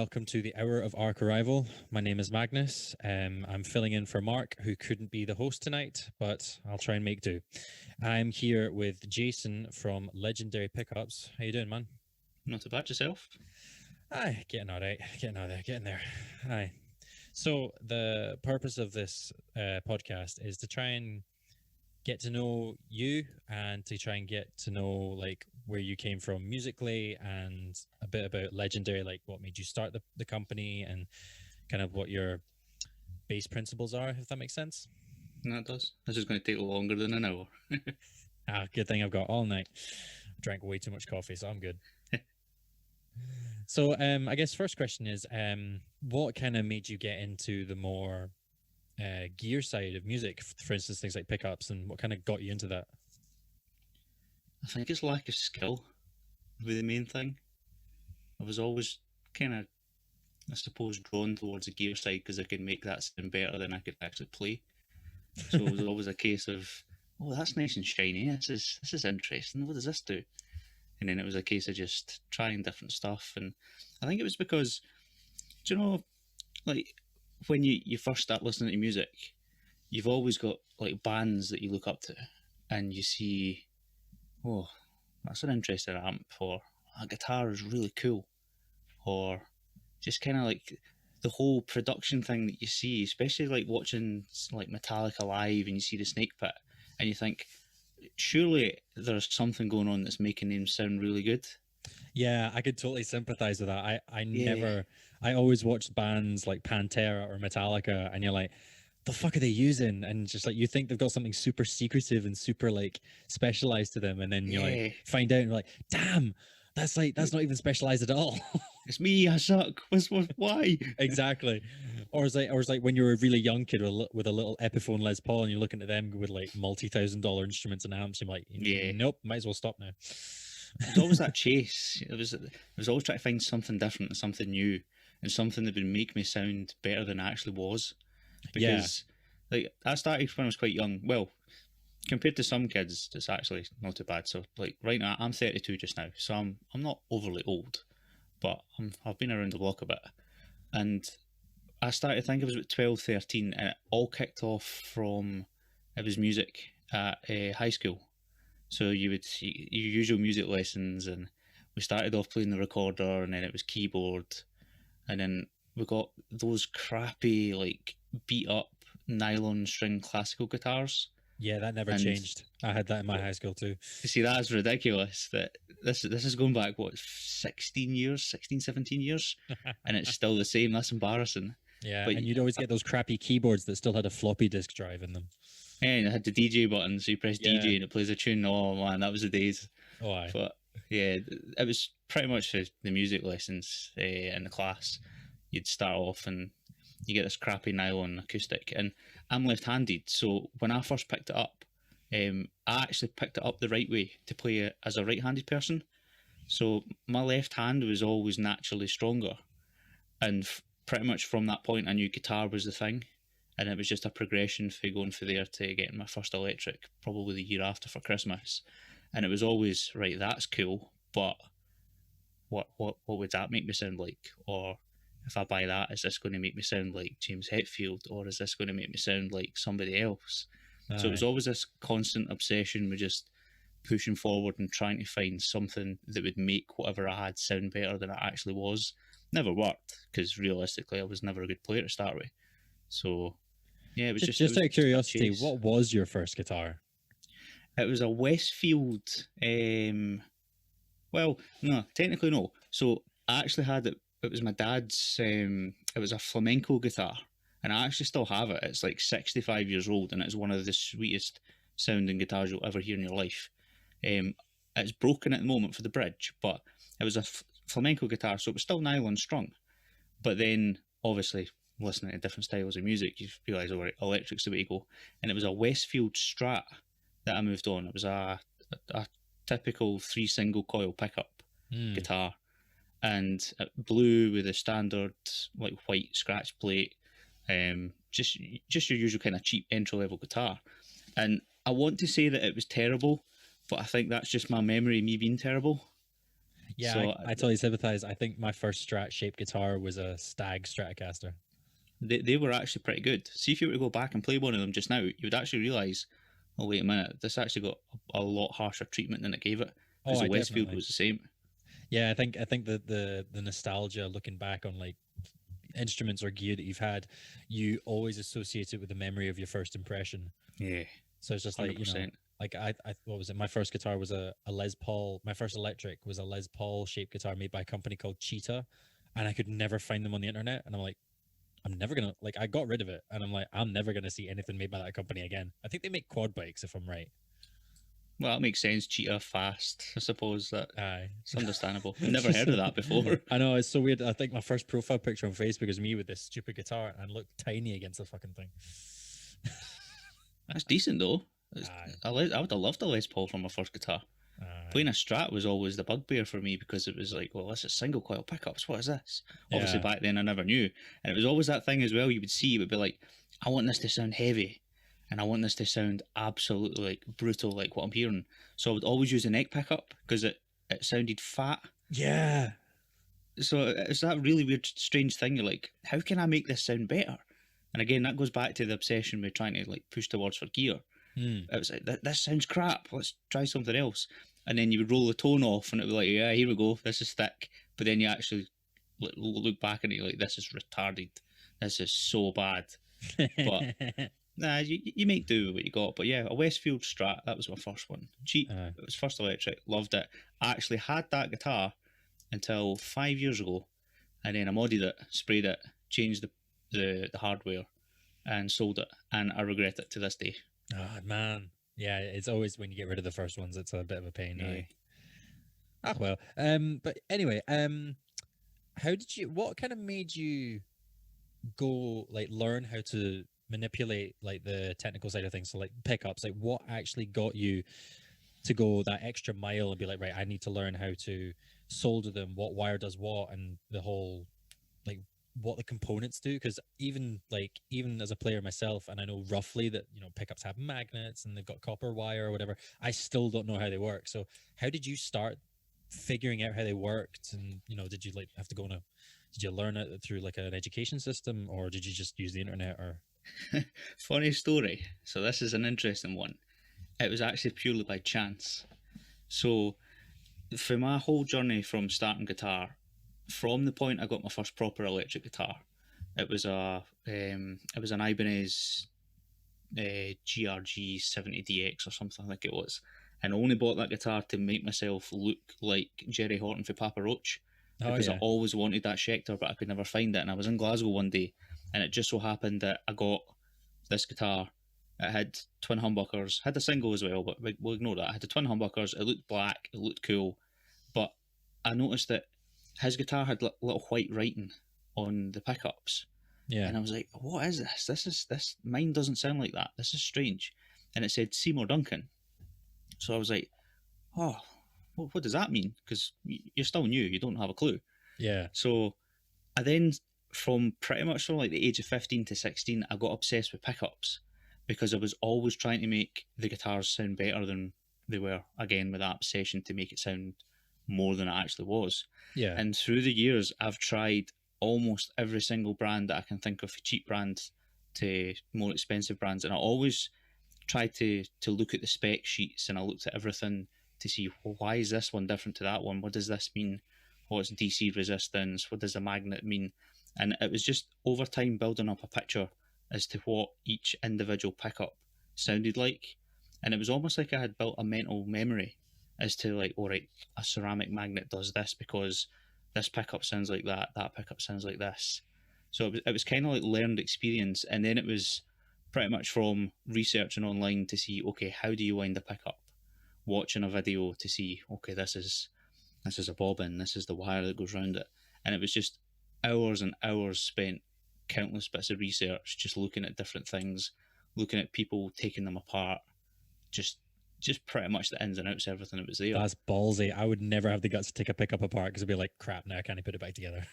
welcome to the Hour of Arc Arrival. My name is Magnus. I'm filling in for Mark, who couldn't be the host tonight, but I'll try and make do. I'm here with Jason from Legendary Pickups. How you doing, man? Not too bad. Yourself? Aye, getting all right. Getting there. Aye. So the purpose of this podcast is to try and get to know you and to try and get to know like where you came from musically and a bit about Legendary, like what made you start the company and kind of what your base principles are, if that makes sense. No, it does. This is going to take longer than an hour. Good thing I've got all night. I drank way too much coffee, so I'm good. So I guess first question is what kind of made you get into the more gear side of music, for instance, things like pickups, and what kind of got you into that? I think it's lack of skill would be the main thing. I was always kind of, I suppose, drawn towards the gear side because I could make that sound better than I could actually play. So it was always a case of, oh, that's nice and shiny. This is interesting. What does this do? And then it was a case of just trying different stuff. And I think it was because, do you know, like when you first start listening to music, you've always got like bands that you look up to and you see, oh, that's an interesting amp, or that guitar is really cool, or just kind of like the whole production thing that you see, especially like watching like Metallica live and you see the Snake Pit and you think, surely there's something going on that's making them sound really good. Yeah, I could totally sympathize with that. I always watched bands like Pantera or Metallica, and you're like, the fuck are they using? And just like you think they've got something super secretive and super like specialized to them, and then you like find out and you're like, damn, that's not even specialized at all. It's me, I suck. Why? Exactly. Or it's like when you were a really young kid with a little Epiphone Les Paul, and you're looking at them with like multi-$1,000 instruments and amps. You're like, nope, might as well stop now. There's always that chase. It was always trying to find something different and something new and something that would make me sound better than I actually was. Because like I started when I was quite young. Well, compared to some kids, it's actually not too bad. So like right now, I'm 32 just now, so I'm not overly old, but I've been around the block a bit. And I started, I think I was about 12, 13, and it all kicked off from, it was music at high school. So you would see your usual music lessons, and we started off playing the recorder, and then it was keyboard, and then we got those crappy, like, beat up nylon string classical guitars. Yeah, that never changed. I had that in my high school too. You see, that's ridiculous. That this is going back, what, 16 years, 16, 17 years, and it's still the same. That's embarrassing. Yeah, but, and you'd always get those crappy keyboards that still had a floppy disk drive in them. And it had the DJ button, so you press DJ and it plays a tune. Oh man, that was the days. Oh, aye. But yeah, it was pretty much the music lessons in the class. You'd start off and you get this crappy nylon acoustic. And I'm left-handed, so when I first picked it up, I actually picked it up the right way to play it as a right-handed person. So my left hand was always naturally stronger. And pretty much from that point, I knew guitar was the thing. And it was just a progression for going for there to getting my first electric, probably the year after for Christmas. And it was always, right, that's cool, but what would that make me sound like? Or if I buy that, is this going to make me sound like James Hetfield? Or is this going to make me sound like somebody else? So it was always this constant obsession with just pushing forward and trying to find something that would make whatever I had sound better than it actually was. Never worked, because realistically I was never a good player to start with. So yeah, it was just out of curiosity, what was your first guitar? It was a Westfield. Well, no, technically no. So I actually had it. It was my dad's. It was a flamenco guitar, and I actually still have it. It's like 65 years old, and it's one of the sweetest sounding guitars you'll ever hear in your life. It's broken at the moment for the bridge, but it was a flamenco guitar, so it was still nylon strung. But then, obviously, listening to different styles of music, you realise, oh, electric's the way to go. And it was a Westfield Strat that I moved on. It was a typical 3 single coil pickup guitar, and blue with a standard like white scratch plate. Just your usual kind of cheap entry level guitar. And I want to say that it was terrible, but I think that's just my memory of me being terrible. Yeah, So I totally sympathize. I think my first Strat shaped guitar was a Stag Stratocaster. they were actually pretty good. See, if you were to go back and play one of them just now, you would actually realise, oh wait a minute, this actually got a lot harsher treatment than it gave it, Oh, because the I Westfield definitely. was the same. Yeah, I think that the nostalgia looking back on like instruments or gear that you've had, you always associate it with the memory of your first impression. Yeah, So it's just like, 100%. like I what was it? My first guitar was a Les Paul. My first electric was a Les Paul shaped guitar made by a company called Cheetah, and I could never find them on the internet. And I'm like, I'm never gonna like. I got rid of it, and I'm like, I'm never gonna see anything made by that company again. I think they make quad bikes, if I'm right. Well, that makes sense. Cheetah fast, I suppose. That Aye. it's understandable. Never heard of that before. I know it's so weird. I think my first profile picture on Facebook is me with this stupid guitar, and I look tiny against the fucking thing. That's decent though. Aye. I would have loved a Les Paul for my first guitar. Playing a Strat was always the bugbear for me, because it was like, well, this is single coil pickups. What is this? Obviously, Yeah. back then I never knew, and it was always that thing as well. You would see, it would be like, I want this to sound heavy, and I want this to sound absolutely like brutal, like what I'm hearing. So I would always use a neck pickup because it sounded fat. Yeah. So it's that really weird, strange thing. You're like, how can I make this sound better? And again, that goes back to the obsession with trying to like push towards for gear. Mm. It was like, this sounds crap. Let's try something else. And then you would roll the tone off, and it would be like, yeah, here we go. This is thick. But then you actually look back and you're like, this is retarded. This is so bad. But nah, you make do with what you got. But yeah, a Westfield Strat, that was my first one. Cheap. It was first electric. Loved it. I actually had that guitar until 5 years ago, and then I modded it, sprayed it, changed the hardware, and sold it. And I regret it to this day. Oh man, yeah. It's always when you get rid of the first ones, it's a bit of a pain. Yeah. Ah well. But anyway, how did you? What kind of made you go like learn how to manipulate like the technical side of things? So like pickups, like what actually got you to go that extra mile and be like, right, I need to learn how to solder them, what wire does what, and the whole like what the components do. Because even as a player myself, and I know roughly that pickups have magnets and they've got copper wire or whatever, I still don't know how they work. So how did you start figuring out how they worked? And did you like have to go on a did you learn it through like an education system, or did you just use the internet? Or Funny story. So this is an interesting one. It was actually purely by chance. So for my whole journey from starting guitar, from the point I got my first proper electric guitar, it was an Ibanez GRG 70DX or something like it was, and I only bought that guitar to make myself look like Jerry Horton for Papa Roach, because I always wanted that Schecter, but I could never find it. And I was in Glasgow one day, and it just so happened that I got this guitar. It had twin humbuckers, had a single as well, but we'll ignore that. I had the twin humbuckers, it looked black, it looked cool, but I noticed that his guitar had little white writing on the pickups. Yeah. And I was like, what is this? Mine doesn't sound like that. This is strange. And it said Seymour Duncan. So I was like, oh, what does that mean? Because you're still new, you don't have a clue. Yeah. So I then, from pretty much from like the age of 15 to 16, I got obsessed with pickups, because I was always trying to make the guitars sound better than they were, again, with that obsession to make it sound more than it actually was. Yeah. And through the years, I've tried almost every single brand that I can think of, cheap brands to more expensive brands, and I always try to look at the spec sheets, and I looked at everything to see, well, why is this one different to that one? What does this mean? What's DC resistance? What does the magnet mean? And it was just over time building up a picture as to what each individual pickup sounded like. And it was almost like I had built a mental memory as to like, all right, a ceramic magnet does this because this pickup sounds like that pickup sounds like this. So it was kind of like learned experience. And then it was pretty much from researching online to see, okay, how do you wind a pickup? Watching a video to see, okay, this is a bobbin, this is the wire that goes around it. And it was just hours and hours spent, countless bits of research, just looking at different things, looking at people taking them apart, just pretty much the ins and outs of everything that was there. That's ballsy. I would never have the guts to take a pickup apart, because I'd be like, crap, now I can't put it back together.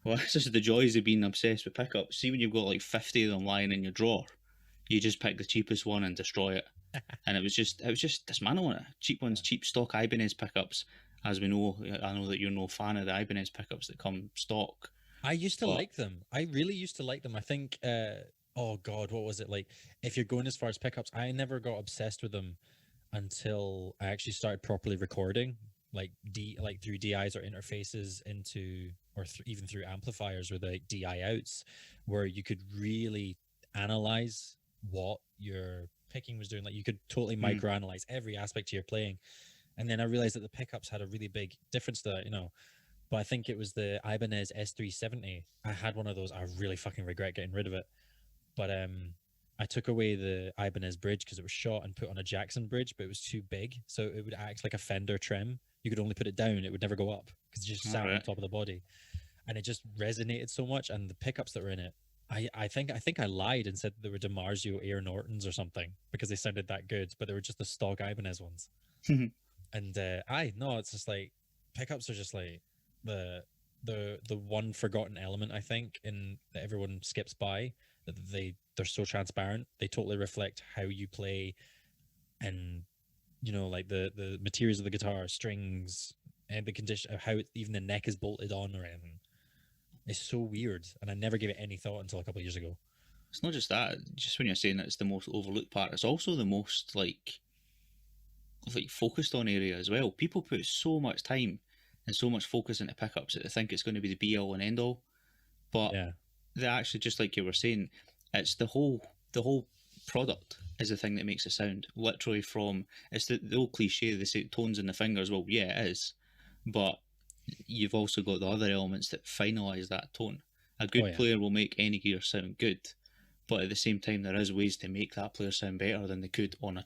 Well, this is the joys of being obsessed with pickups. See, when you've got like 50 of them lying in your drawer, you just pick the cheapest one and destroy it. And it was just dismantling it. Cheap ones, cheap stock Ibanez pickups. as we know, I know that you're no fan of the Ibanez pickups that come stock, I used to but like them. I really used to like them. I think, oh God, what was it like? If you're going as far as pickups, I never got obsessed with them until I actually started properly recording, like through DIs or interfaces into, or even through amplifiers or the DI outs, where you could really analyze what your picking was doing. Like you could totally mm, microanalyze every aspect of your playing. And then I realized that the pickups had a really big difference to that, but I think it was the Ibanez S370. I had one of those. I really fucking regret getting rid of it. But I took away the Ibanez bridge because it was shot and put on a Jackson bridge, but it was too big. So it would act like a Fender trim. You could only put it down, it would never go up because it just all sat on right. top of the body. And it just resonated so much. And the pickups that were in it, I think I lied and said they were DiMarzio Air Nortons or something because they sounded that good, but they were just the stock Ibanez ones. And I no, it's just like pickups are just like the the one forgotten element, I think, in that everyone skips by. That they're so transparent. They totally reflect how you play, and like the materials of the guitar, strings, and the condition of how even the neck is bolted on or anything. It's so weird, and I never gave it any thought until a couple of years ago. It's not just that. Just when you're saying that it's the most overlooked part, it's also the most like focused on area as well. People put so much time and so much focus into pickups that they think it's going to be the be all and end all, but Yeah. they actually, just like you were saying, it's the whole product is the thing that makes it sound. Literally, from it's the old cliche, they say tones in the fingers. Well, yeah, it is, but you've also got the other elements that finalise that tone. A Oh good yeah. player will make any gear sound good, but at the same time, there is ways to make that player sound better than they could on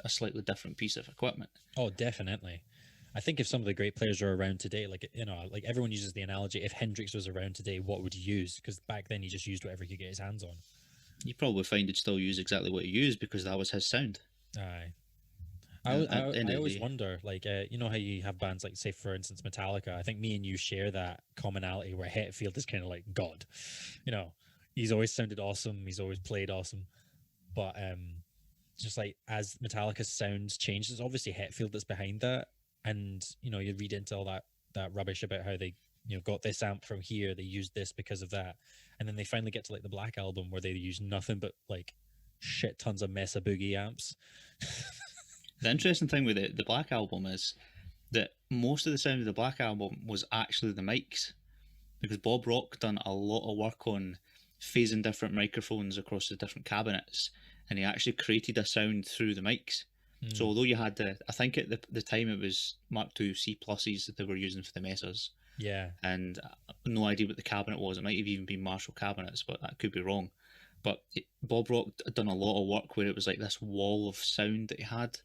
a slightly different piece of equipment. Oh, definitely. I think if some of the great players are around today, like everyone uses the analogy, if Hendrix was around today, what would he use? Because back then he just used whatever he could get his hands on. You probably find he'd still use exactly what he used because that was his sound. Aye. And at the end I of the always day, wonder, like, how you have bands like, say, for instance, Metallica. I think me and you share that commonality where Hetfield is kind of like God. You know, he's always sounded awesome. He's always played awesome. But just like as Metallica's sounds change, it's obviously Hetfield that's behind that. And you read into all that rubbish about how they got this amp from here, they used this because of that, and then they finally get to like the Black Album where they use nothing but like shit tons of Mesa Boogie amps. the interesting thing with the Black Album is that most of the sound of the Black Album was actually the mics, because Bob Rock done a lot of work on phasing different microphones across the different cabinets, and he actually created a sound through the mics. So Mm, although you had I think at the time it was Mark II C pluses that they were using for the Mesas, yeah, and no idea what the cabinet was. It might have even been Marshall cabinets, but that could be wrong. But Bob Rock had done a lot of work where it was like this wall of sound that he had,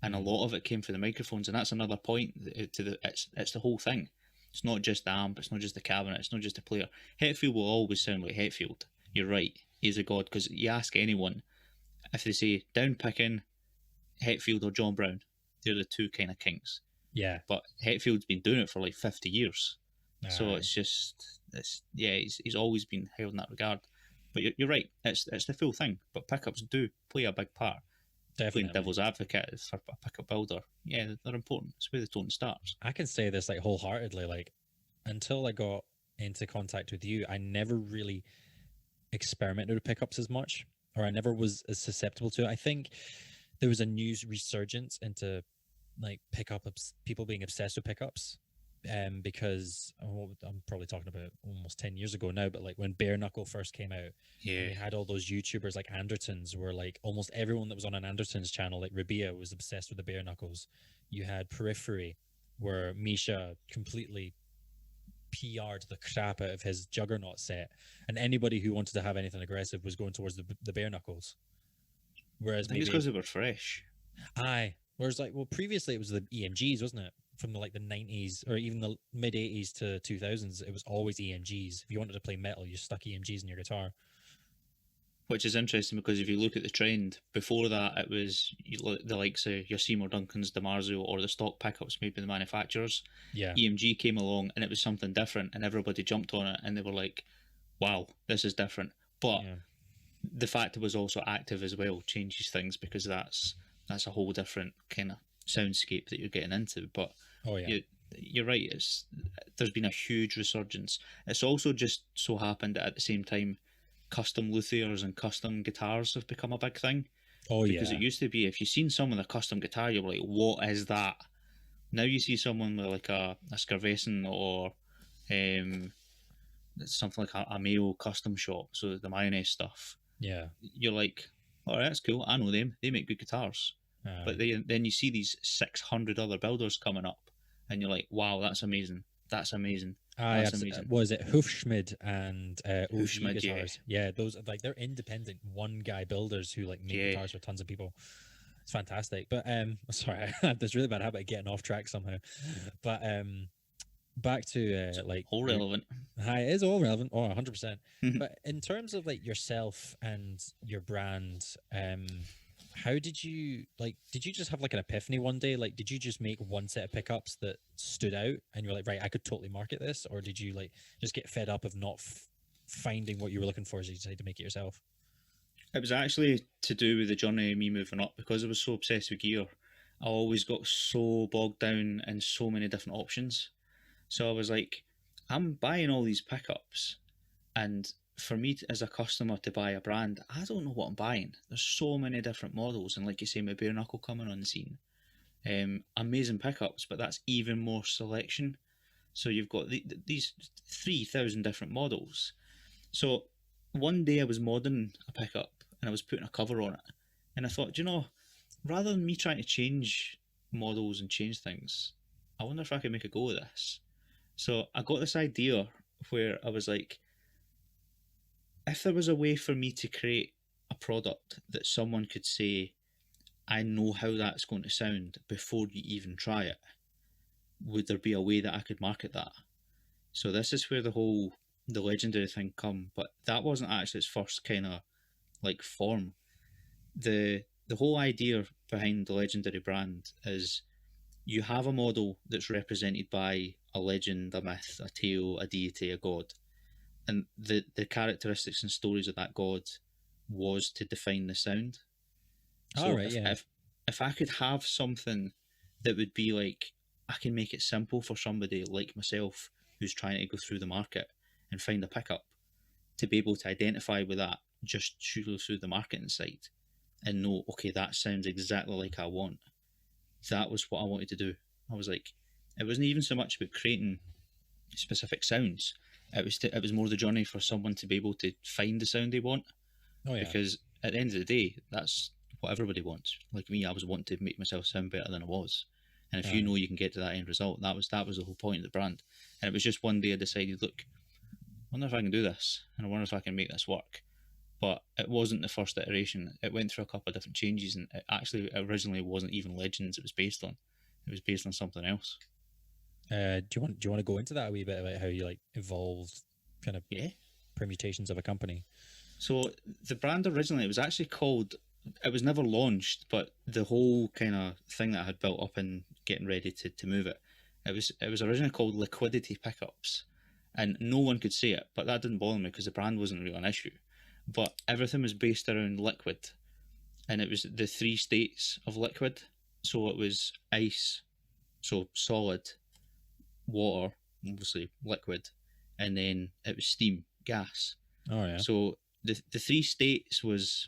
and a mm, lot of it came from the microphones. And that's another point to it's the whole thing. It's not just the amp, it's not just the cabinet, it's not just the player. Hetfield will always sound like Hetfield. You're right, he's a god, because you ask anyone, if they say down picking, Hetfield or John Brown, they're the two kind of kings. yeah. But Hetfield's been doing it for like 50 years. So Aye, he's always been held in that regard. But you're right, it's the full thing. But pickups do play a big part. Playing definitely. devil's advocate for a pickup builder, yeah, they're important. It's where the tone starts. I can say this like wholeheartedly. Like until I got into contact with you, I never really experimented with pickups as much, or I never was as susceptible to it. I think there was a news resurgence into like people being obsessed with pickups. Because I'm probably talking about almost 10 years ago now, but like when Bare Knuckle first came out, and Yeah, you had all those YouTubers like Andertons, where like almost everyone that was on an Andertons channel, like Rabia, was obsessed with the Bare Knuckles. You had Periphery, where Misha completely PR'd the crap out of his Juggernaut set, and anybody who wanted to have anything aggressive was going towards the Bare Knuckles. I Whereas think it's maybe because they were fresh. whereas like, well, previously it was the EMGs, wasn't it? From the like the 90s or even the mid 80s to 2000s, it was always EMGs. If you wanted to play metal, you stuck EMGs in your guitar. Which is interesting, because if you look at the trend, before that it was the likes of your Seymour Duncan's, DiMarzio, or the stock pickups made by the manufacturers. Yeah, EMG came along and it was something different, and everybody jumped on it and they were like, wow, this is different. But yeah, the fact it was also active as well changes things, because that's a whole different kind of soundscape that you're getting into. But Oh yeah. you're right. There's been a huge resurgence. It's also just so happened that at the same time, custom luthiers and custom guitars have become a big thing. Oh Because it yeah. used to be, if you seen someone with a custom guitar, you're like, what is that? Now you see someone with like a Scarvason or um, something like a Mayo custom shop, so the mayonnaise stuff. Yeah. You're like, all right, that's cool. I know them. They make good guitars. But Aye. then you see these 600 other builders coming up, and you're like, wow, that's amazing. That's amazing. Aye, That's amazing. was it Hoofschmid and OG Hoofschmid, yeah. Guitars? Yeah, those like they're independent one guy builders who like make Yeah. guitars for tons of people. It's fantastic. But sorry, I have this really bad habit of getting off track somehow. But back to like All relevant. hi, it is all relevant. Oh, 100%. But in terms of like yourself and your brand, how did you like? Did you just have like an epiphany one day? Like, did you just make one set of pickups that stood out, and you're like, right, I could totally market this, or did you like just get fed up of not finding what you were looking for, so you decided to make it yourself? It was actually to do with the journey of me moving up because I was so obsessed with gear. I always got so bogged down in so many different options. So I was like, I'm buying all these pickups, and for me as a customer to buy a brand, I don't know what I'm buying. There's so many different models, and like you say, my bare knuckle coming on the scene. Amazing pickups, but that's even more selection. So you've got these 3,000 different models. So one day I was modding a pickup and I was putting a cover on it, and I thought, you know, rather than me trying to change models and change things, I wonder if I could make a go of this. So I got this idea where I was like, if there was a way for me to create a product that someone could say, I know how that's going to sound before you even try it, would there be a way that I could market that? So this is where the legendary thing come, but that wasn't actually its first kind of like form. The whole idea behind the legendary brand is you have a model that's represented by a legend, a myth, a tale, a deity, a god, and the characteristics and stories of that god was to define the sound. All So right, yeah. if I could have something that would be like, I can make it simple for somebody like myself who's trying to go through the market and find a pickup to be able to identify with that just through the marketing side and know, okay, that sounds exactly like I want. That was what I wanted to do. I was like, it wasn't even so much about creating specific sounds. It was more the journey for someone to be able to find the sound they want. Oh yeah. Because at the end of the day, that's what everybody wants. Like me, I was wanting to make myself sound better than I was. And if you know you can get to that end result, that was the whole point of the brand. And it was just one day I decided, look, I wonder if I can do this, and I wonder if I can make this work. But it wasn't the first iteration. It went through a couple of different changes, and it actually originally wasn't even Legends it was based on. It was based on something else. Do you want to go into that a wee bit about how you like evolved kind of Yeah. permutations of a company? So the brand originally, it was actually called, it was never launched, but the whole kind of thing that I had built up and getting ready to move it, it was originally called Liquidity Pickups, and no one could say it, but that didn't bother me because the brand wasn't really an issue. But everything was based around liquid, and it was the three states of liquid. So it was ice, so solid, water, obviously liquid, and then it was steam, gas. Oh yeah. So the three states was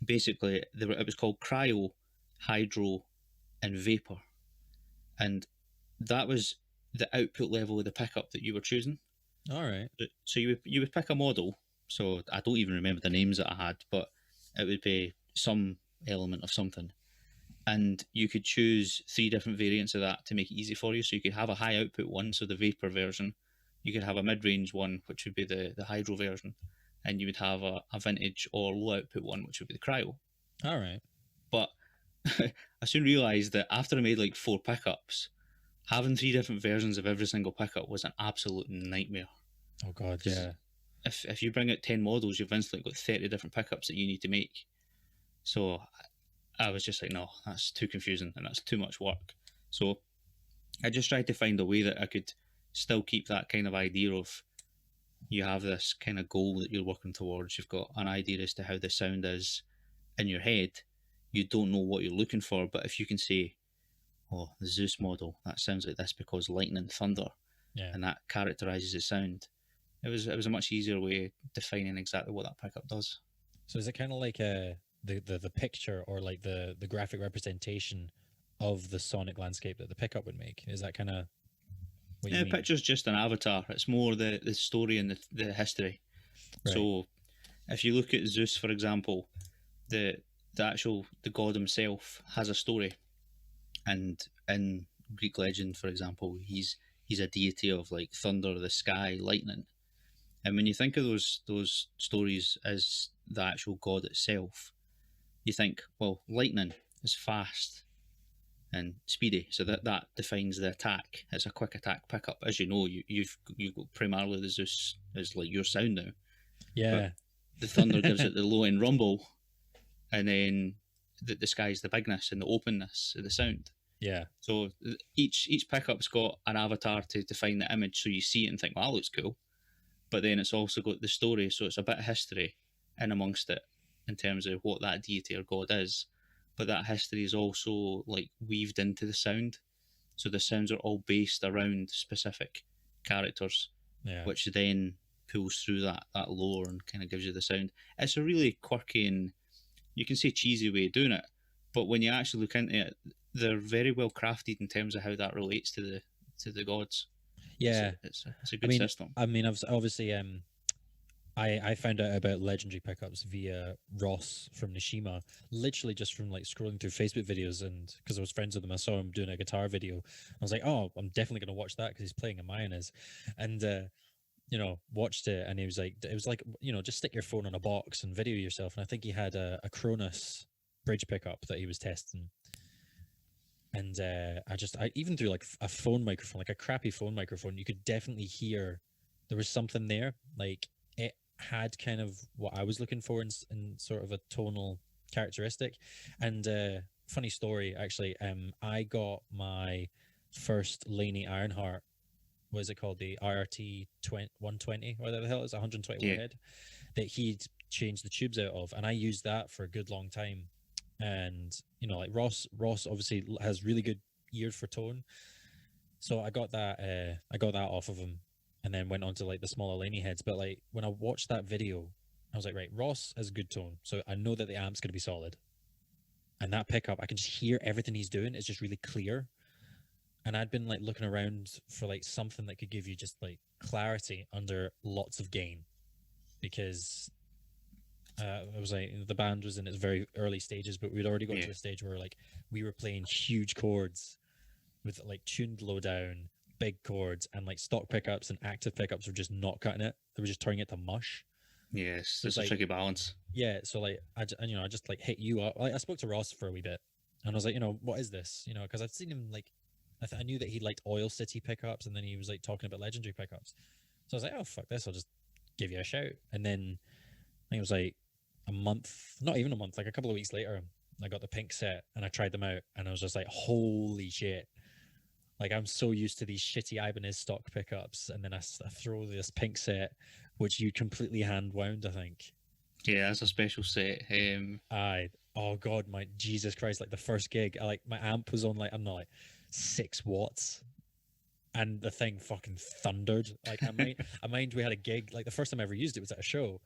basically it was called cryo, hydro, and vapor, and that was the output level of the pickup that you were choosing. All right. So you would pick a model. So I don't even remember the names that I had, but it would be some element of something, and you could choose three different variants of that to make it easy for you. So you could have a high output one, so the vapor version. You could have a mid range one, which would be the hydro version, and you would have a vintage or low output one, which would be the cryo. All right. But I soon realised that after I made like 4 pickups, having 3 different versions of every single pickup was an absolute nightmare. Oh god, yeah. If you bring out 10 models, you've instantly got 30 different pickups that you need to make. So I was just like, no, that's too confusing and that's too much work. So I just tried to find a way that I could still keep that kind of idea of, you have this kind of goal that you're working towards, you've got an idea as to how the sound is in your head, you don't know what you're looking for, but if you can say, oh, the Zeus model, that sounds like this because lightning, thunder, Yeah. and that characterizes the sound. It was a much easier way of defining exactly what that pickup does. So is it kind of like the picture or like the graphic representation of the sonic landscape that the pickup would make? Is that kind of what you Yeah, mean? picture's just an avatar. It's more the story and the history. Right. So if you look at Zeus, for example, the god himself has a story, and in Greek legend, for example, he's a deity of like thunder, the sky, lightning. And when you think of those stories as the actual god itself, you think, well, lightning is fast and speedy, so that defines the attack. It's a quick attack pickup. As you know, you've got primarily the Zeus as like your sound now, but Yeah. the thunder gives it the low end rumble, and then the sky's the bigness and the openness of the sound. Yeah. So each pickup's got an avatar to define the image, so you see it and think, well, that looks cool. But then it's also got the story, so it's a bit of history in amongst it in terms of what that deity or god is. But that history is also like weaved into the sound, so the sounds are all based around specific characters, Yeah. which then pulls through that lore and kind of gives you the sound. It's a really quirky and, you can say, cheesy way of doing it, but when you actually look into it, they're very well crafted in terms of how that relates to the gods. Yeah. It's a good system. I mean, obviously, I found out about legendary pickups via Ross from Nishima, literally just from like scrolling through Facebook videos, and because I was friends with him, I saw him doing a guitar video. I was like, oh, I'm definitely gonna watch that because he's playing a Mayonnaise, and watched it, and he was like, it was like, just stick your phone on a box and video yourself, and I think he had a Cronus bridge pickup that he was testing. And I even through like a phone microphone, like a crappy phone microphone, you could definitely hear there was something there. Like it had kind of what I was looking for in sort of a tonal characteristic. And funny story, actually, I got my first Laney Ironheart. What is it called? The IRT 120, or whatever the hell it is, 121 head, that he'd changed the tubes out of, and I used that for a good long time. And like Ross obviously has really good ear for tone, so I got that off of him, and then went on to like the smaller Laney heads. But like when I watched that video, I was like, right, Ross has good tone, so I know that the amp's going to be solid, and that pickup, I can just hear everything he's doing. It's just really clear. And I'd been like looking around for like something that could give you just like clarity under lots of gain, because it was like the band was in its very early stages, but we'd already got to a stage where like we were playing huge chords with like tuned low down, big chords, and like stock pickups and active pickups were just not cutting it. They were just turning it to mush. Yes, So it's a like, tricky balance. Yeah, so like I just like hit you up. Like, I spoke to Ross for a wee bit, and I was like, what is this? Because I'd seen him like I knew that he liked Oil City pickups, and then he was like talking about legendary pickups. So I was like, oh fuck this, I'll just give you a shout. And then I think it was like a month, not even a month, like a couple of weeks later, I got the pink set and I tried them out, and I was just like, holy shit. Like, I'm so used to these shitty Ibanez stock pickups, and then I throw this pink set, which you completely hand wound, I think. Yeah, that's a special set. Oh god, my Jesus Christ! Like the first gig, my amp was on like, I don't know, like 6 watts, and the thing fucking thundered. Like I mind we had a gig, like the first time I ever used it was at a show,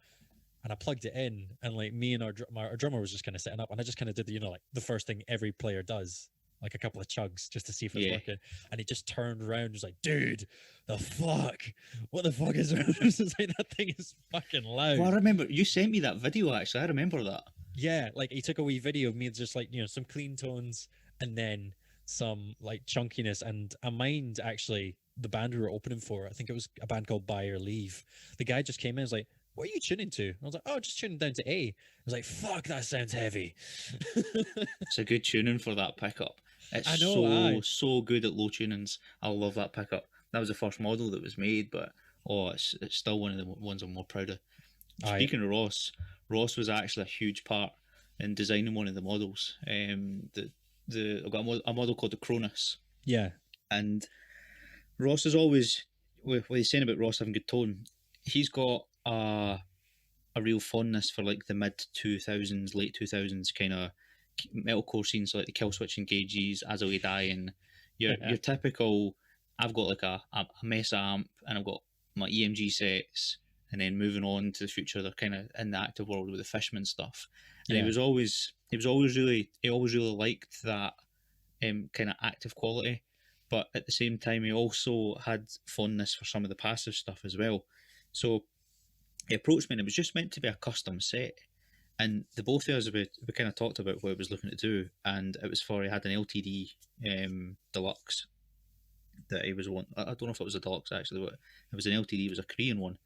and I plugged it in, and like me and our drummer was just kind of setting up, and I just kind of did like the first thing every player does, like a couple of chugs just to see if it's working. And he just turned around and was like, dude, the fuck? What the fuck is wrong? It's like, that thing is fucking loud. Well, I remember you sent me that video, actually. I remember that. Yeah, like he took a wee video of me just like, some clean tones and then some like chunkiness. And I mind actually the band we were opening for, I think it was a band called Buy or Leave. The guy just came in and was like, what are you tuning to? And I was like, oh, just tuning down to A. I was like, fuck, that sounds heavy. It's a good tuning for that pickup. It's so good at low tunings. I love that pickup. That was the first model that was made, but it's still one of the ones I'm more proud of. Speaking of Ross was actually a huge part in designing one of the models. I've got a model called the Cronus. Yeah. And Ross is always, what he's saying about Ross having good tone, he's got a real fondness for like the mid 2000s, late 2000s kind of metalcore scenes, so like the Kill Switch Engages, As I Lay Dying, your typical. I've got like a Mesa amp, and I've got my EMG sets, and then moving on to the future, they're kind of in the active world with the Fishman stuff. And Yeah. he always really liked that kind of active quality, but at the same time, he also had fondness for some of the passive stuff as well. So he approached me, and it was just meant to be a custom set. And the both of us, we kind of talked about what he was looking to do, and it was for he had an LTD deluxe that he was one. I don't know if it was a deluxe actually, but it was an LTD. It was a Korean one,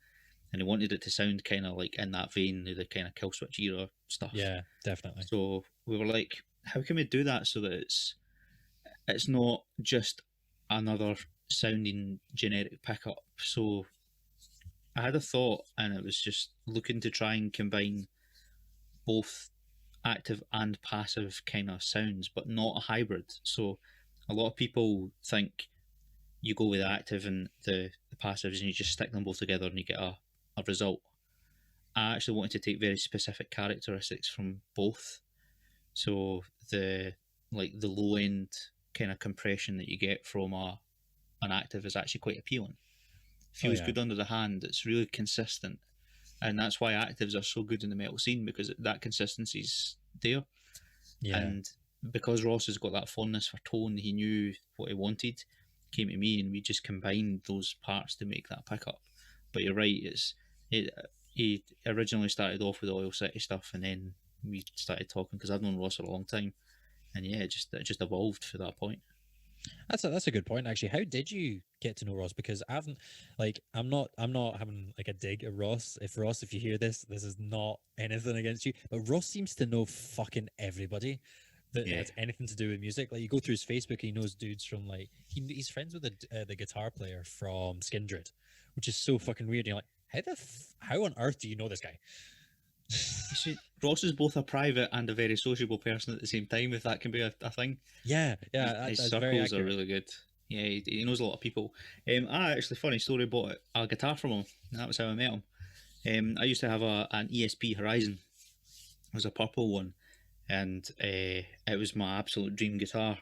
and he wanted it to sound kind of like in that vein, the kind of Kill Switch era stuff. Yeah, definitely. So we were like, how can we do that so that it's not just another sounding generic pickup? So I had a thought, and it was just looking to try and combine both active and passive kind of sounds, but not a hybrid. So a lot of people think you go with the active and the passives, and you just stick them both together and you get a result. I actually wanted to take very specific characteristics from both. So the low end kind of compression that you get from an active is actually quite appealing. Feels good under the hand. It's really consistent, and that's why actives are so good in the metal scene, because that consistency's there. Yeah. And because Ross has got that fondness for tone, he knew what he wanted. Came to me, and we just combined those parts to make that pickup. But you're right; he originally started off with the Oil City stuff, and then we started talking because I've known Ross for a long time, and yeah, it just evolved for that point. That's a good point actually. How did you get to know Ross? Because I haven't I'm not having like a dig at Ross. If you hear this, this is not anything against you, but Ross seems to know fucking everybody that Yeah. has anything to do with music. Like you go through his Facebook, and he knows dudes from like he's friends with the guitar player from Skindred, which is so fucking weird. And you're like, how on earth do you know this guy? You see, Ross is both a private and a very sociable person at the same time, if that can be a thing. Yeah, His that's very circles are accurate. really good. Yeah, he knows a lot of people. I actually, funny story, bought a guitar from him. And that was how I met him. I used to have an ESP Horizon. It was a purple one, and it was my absolute dream guitar.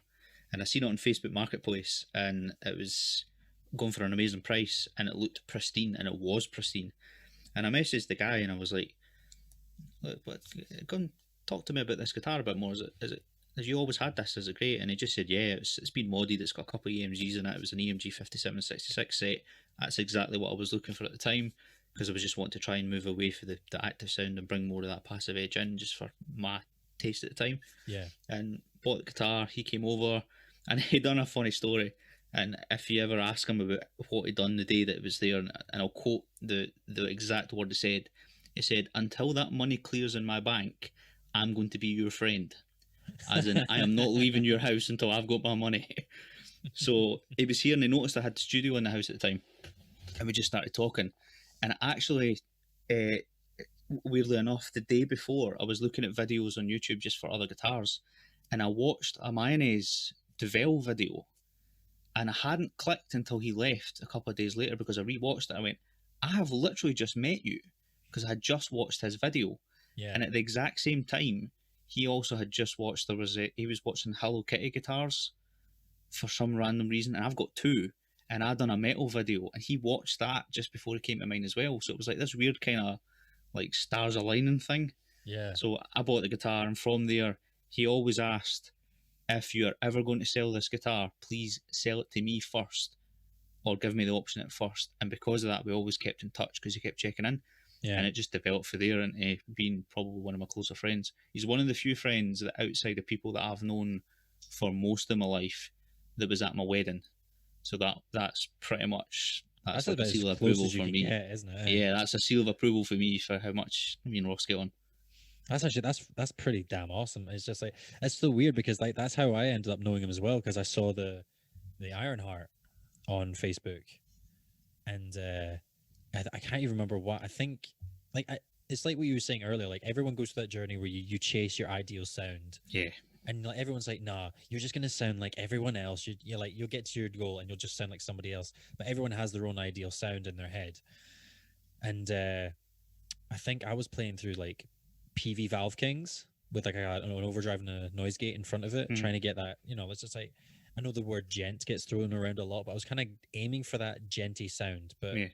And I seen it on Facebook Marketplace, and it was going for an amazing price, and it looked pristine, and it was pristine. And I messaged the guy, and I was like, "Look, but go and talk to me about this guitar a bit more. Is it? Have you always had this? Is it great?" And he just said, "Yeah, it's been modded. It's got a couple of EMGs in it. It was an EMG 5766 set. That's exactly what I was looking for at the time, because I was just wanting to try and move away from the active sound and bring more of that passive edge in, just for my taste at the time." Yeah. And bought the guitar. He came over, and he done a funny story. And if you ever ask him about what he done the day that it was there, and I'll quote the exact word he said, "Until that money clears in my bank, I'm going to be your friend. As in, I am not leaving your house until I've got my money." So he was here, and he noticed I had the studio in the house at the time, and we just started talking. And actually, uh, weirdly enough, the day before, I was looking at videos on YouTube just for other guitars, and I watched a Mayonnaise Duvel video, and I hadn't clicked until he left a couple of days later, because I rewatched it. I went, I have literally just met you, because I had just watched his video. Yeah. And at the exact same time, he also had just watched, he was watching Hello Kitty guitars for some random reason, and I've got two, and I'd done a metal video, and he watched that just before he came to mine as well. So it was like this weird kind of like stars aligning thing. Yeah. So I bought the guitar, and from there, he always asked, "If you're ever going to sell this guitar, please sell it to me first, or give me the option at first." And because of that, we always kept in touch, because he kept checking in. Yeah. And it just developed for there into being probably one of my closer friends. He's one of the few friends that, outside of people that I've known for most of my life, that was at my wedding. So that's pretty much that's like a about seal as of close approval as you for can me. get, isn't it? Yeah, that's a seal of approval for me for how much me and Ross get on. That's actually that's pretty damn awesome. It's just like it's so weird, because like that's how I ended up knowing him as well, because I saw the Ironheart on Facebook, and I can't even remember what I think. Like it's like what you were saying earlier. Like everyone goes through that journey where you chase your ideal sound, Yeah, and like everyone's like, nah, you're just gonna sound like everyone else. You're like you'll get to your goal and you'll just sound like somebody else. But everyone has their own ideal sound in their head, and I think I was playing through like PV Valve Kings, with like I don't know, an overdrive and a noise gate in front of it, Mm. trying to get that. Let's just say, I know the word gent gets thrown around a lot, but I was kind of aiming for that genty sound, but Yeah.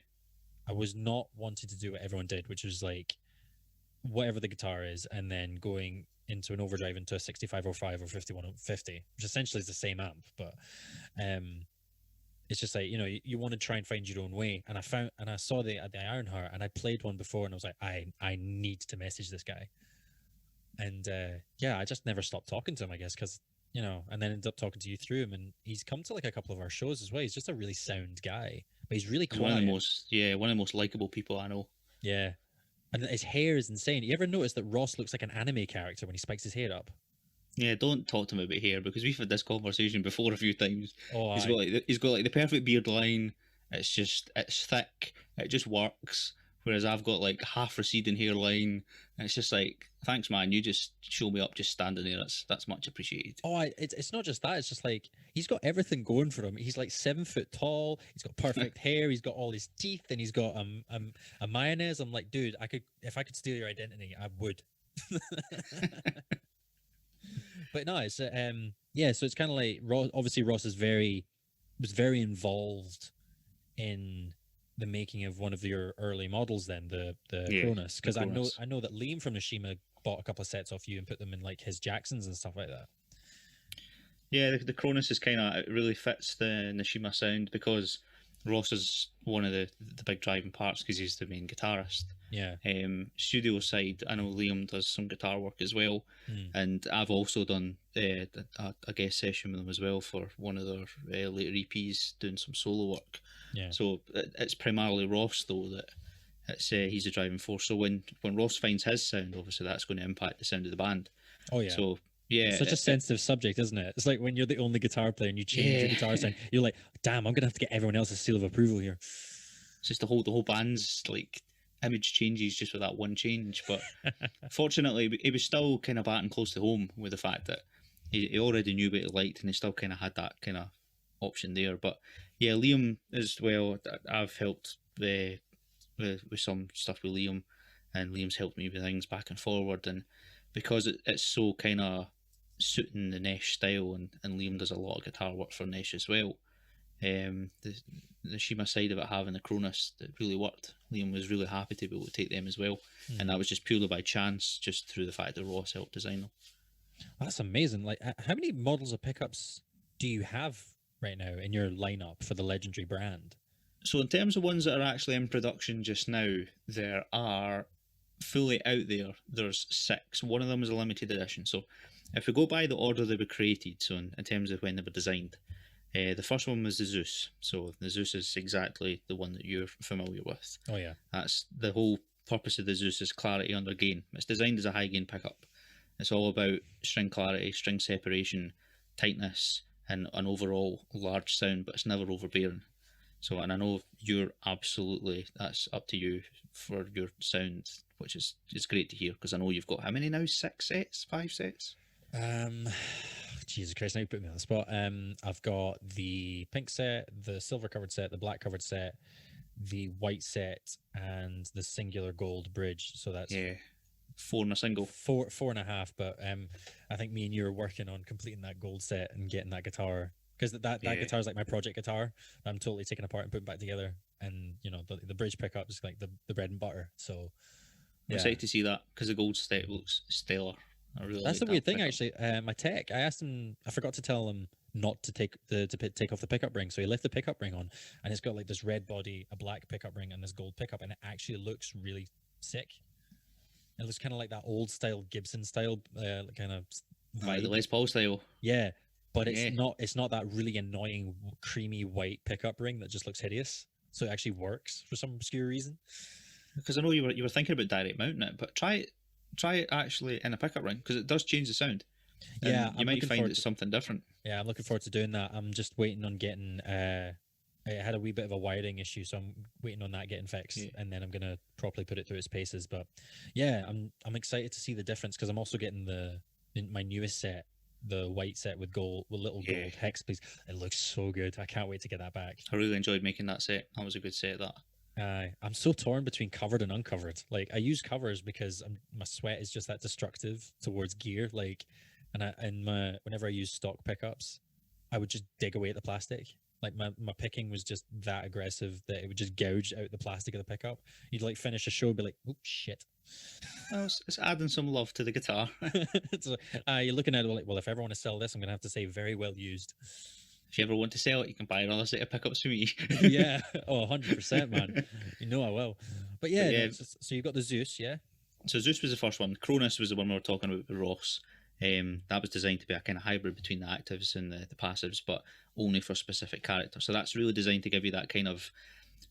I was not wanting to do what everyone did, which was like whatever the guitar is, and then going into an overdrive into a 6505 or 5150, which essentially is the same amp, but um, it's just like you want to try and find your own way. And I saw the Ironheart, and I played one before, and I was like, I need to message this guy. And yeah, I just never stopped talking to him, I guess, because and then ended up talking to you through him, and he's come to like a couple of our shows as well. He's just a really sound guy, but he's really He's one of the quiet. most likable people I know. Yeah, and his hair is insane. You ever notice that Ross looks like an anime character when he spikes his hair up? Yeah, don't talk to him about hair because we've had this conversation before a few times. Oh, He's got like the perfect beard line. It's thick. It just works. Whereas I've got like half receding hairline. And it's just like, thanks, man. You just show me up just standing there. That's much appreciated. it's not just that. It's just like he's got everything going for him. He's like 7 foot tall. He's got perfect hair. He's got all his teeth, and he's got a mayonnaise. I'm like, dude, if I could steal your identity, I would. But no, it's yeah. So it's kind of like Ross. Obviously, Ross was very involved in the making of one of your early models. Then the Yeah, Cronus, because the Cronus. I know that Liam from Nishima bought a couple of sets off you and put them in like his Jacksons and stuff like that. Yeah, the Cronus is kind of, it really fits the Nishima sound because Ross is one of the big driving parts because he's the main guitarist. Yeah. Studio side, I know Liam does some guitar work as well, and I've also done a guest session with him as well for one of their later EPs, doing some solo work. Yeah. So it's primarily Ross though that he's the driving force. So when Ross finds his sound, obviously that's going to impact the sound of the band. Oh yeah. So yeah, it's such a sensitive subject, isn't it? It's like when you're the only guitar player and you change your guitar sound, you're like, damn, I'm gonna have to get everyone else's seal of approval here. It's just the whole band's like image changes just with that one change. But fortunately, he was still kind of batting close to home with the fact that he already knew what he liked, and he still kind of had that kind of option there. But yeah, Liam as well. I've helped with some stuff with Liam, and Liam's helped me with things back and forward. And because it's so kind of suiting the Nesh style, and Liam does a lot of guitar work for Nesh as well. The Shima side of it having the Cronus that really worked. Liam was really happy to be able to take them as well, and that was just purely by chance, just through the fact that Ross helped design them. That's amazing. Like, how many models of pickups do you have right now in your lineup for the legendary brand? So in terms of ones that are actually in production just now, there are fully out there. There's 6. One of them is a limited edition. So if we go by the order they were created, so in terms of when they were designed, the first one was the Zeus. So the Zeus is exactly the one that you're familiar with. Oh yeah. That's the whole purpose of the Zeus is clarity under gain. It's designed as a high gain pickup. It's all about string clarity, string separation, tightness, and an overall large sound, but it's never overbearing. So, and I know that's up to you for your sound, which is great to hear because I know you've got how many now? 6 sets, 5 sets? Jesus Christ! Now you put me on the spot. I've got the pink set, the silver covered set, the black covered set, the white set, and the singular gold bridge. So that's 4 in a single. 4.5. But I think me and you are working on completing that gold set and getting that guitar, because that guitar is like my project guitar. I'm totally taking apart and putting back together, and the bridge pickup is like the bread and butter. So I'm excited to see that because the gold set looks stellar. I really That's like the weird thing, pickup. actually. My tech, I asked him, I forgot to tell him not to take off the pickup ring, so he left the pickup ring on, and it's got like this red body, a black pickup ring, and this gold pickup, and it actually looks really sick. It looks kind of like that old style Gibson style kind of vibe. The Les Paul style. Yeah, but it's not that really annoying creamy white pickup ring that just looks hideous. So it actually works for some obscure reason. Because I know you were thinking about direct mounting it, but try it actually in a pickup ring because it does change the sound. Yeah, you might find it's something different. Yeah, I'm looking forward to doing that. I'm just waiting on getting. It had a wee bit of a wiring issue, so I'm waiting on that getting fixed, and then I'm gonna properly put it through its paces. But yeah, I'm excited to see the difference because I'm also getting my newest set, the white set with little gold hex, please. It looks so good. I can't wait to get that back. I really enjoyed making that set. That was a good set. That. I'm so torn between covered and uncovered. Like I use covers because my sweat is just that destructive towards gear. Like, and my whenever I use stock pickups, I would just dig away at the plastic. Like my picking was just that aggressive that it would just gouge out the plastic of the pickup. You'd like finish a show, and be like, oh shit. Well, it's adding some love to the guitar. So, you're looking at it like, well, if I ever want to sell this, I'm gonna have to say very well used. If you ever want to sell it, you can buy another set of pickups from me. Yeah. Oh, 100%, man. You know I will. But yeah, yeah, so you've got the Zeus, yeah? so Zeus was the first one. Cronus was the one we were talking about with Ross. That was designed to be a kind of hybrid between the actives and the passives, but only for specific characters. So that's really designed to give you that kind of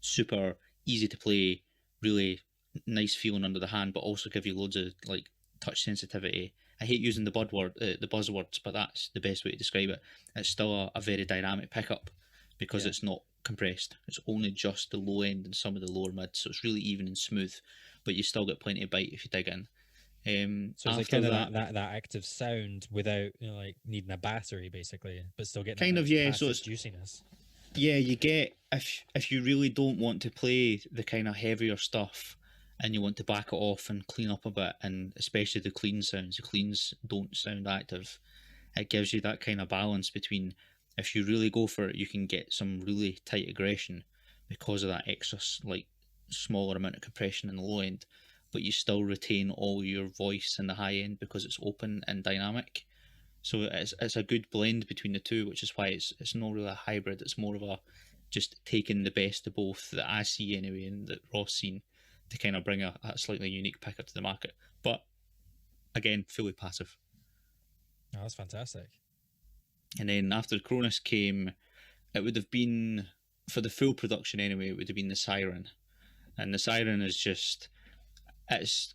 super easy to play, really nice feeling under the hand, but also give you loads of like touch sensitivity. I hate using the buzzwords, but that's the best way to describe it. It's still a very dynamic pickup because it's not compressed. It's only just the low end and some of the lower mids, so it's really even and smooth. But you still get plenty of bite if you dig in. So it's like kind of that active sound without like needing a battery, basically, but still getting kind of so it's juiciness. Yeah, you get if you really don't want to play the kind of heavier stuff and you want to back it off and clean up a bit, and especially the clean sounds, the cleans don't sound active. It gives you that kind of balance between if you really go for it, you can get some really tight aggression because of that extra like smaller amount of compression in the low end, but you still retain all your voice in the high end because it's open and dynamic. So it's a good blend between the two, which is why it's not really a hybrid. It's more of a just taking the best of both that I see anyway, and that Ross seen, to kind of bring a slightly unique pickup to the market. But again, fully passive. Oh, that's fantastic. And then after Cronus came, it would have been, for the full production anyway, it would have been the Siren. And the Siren is just, it's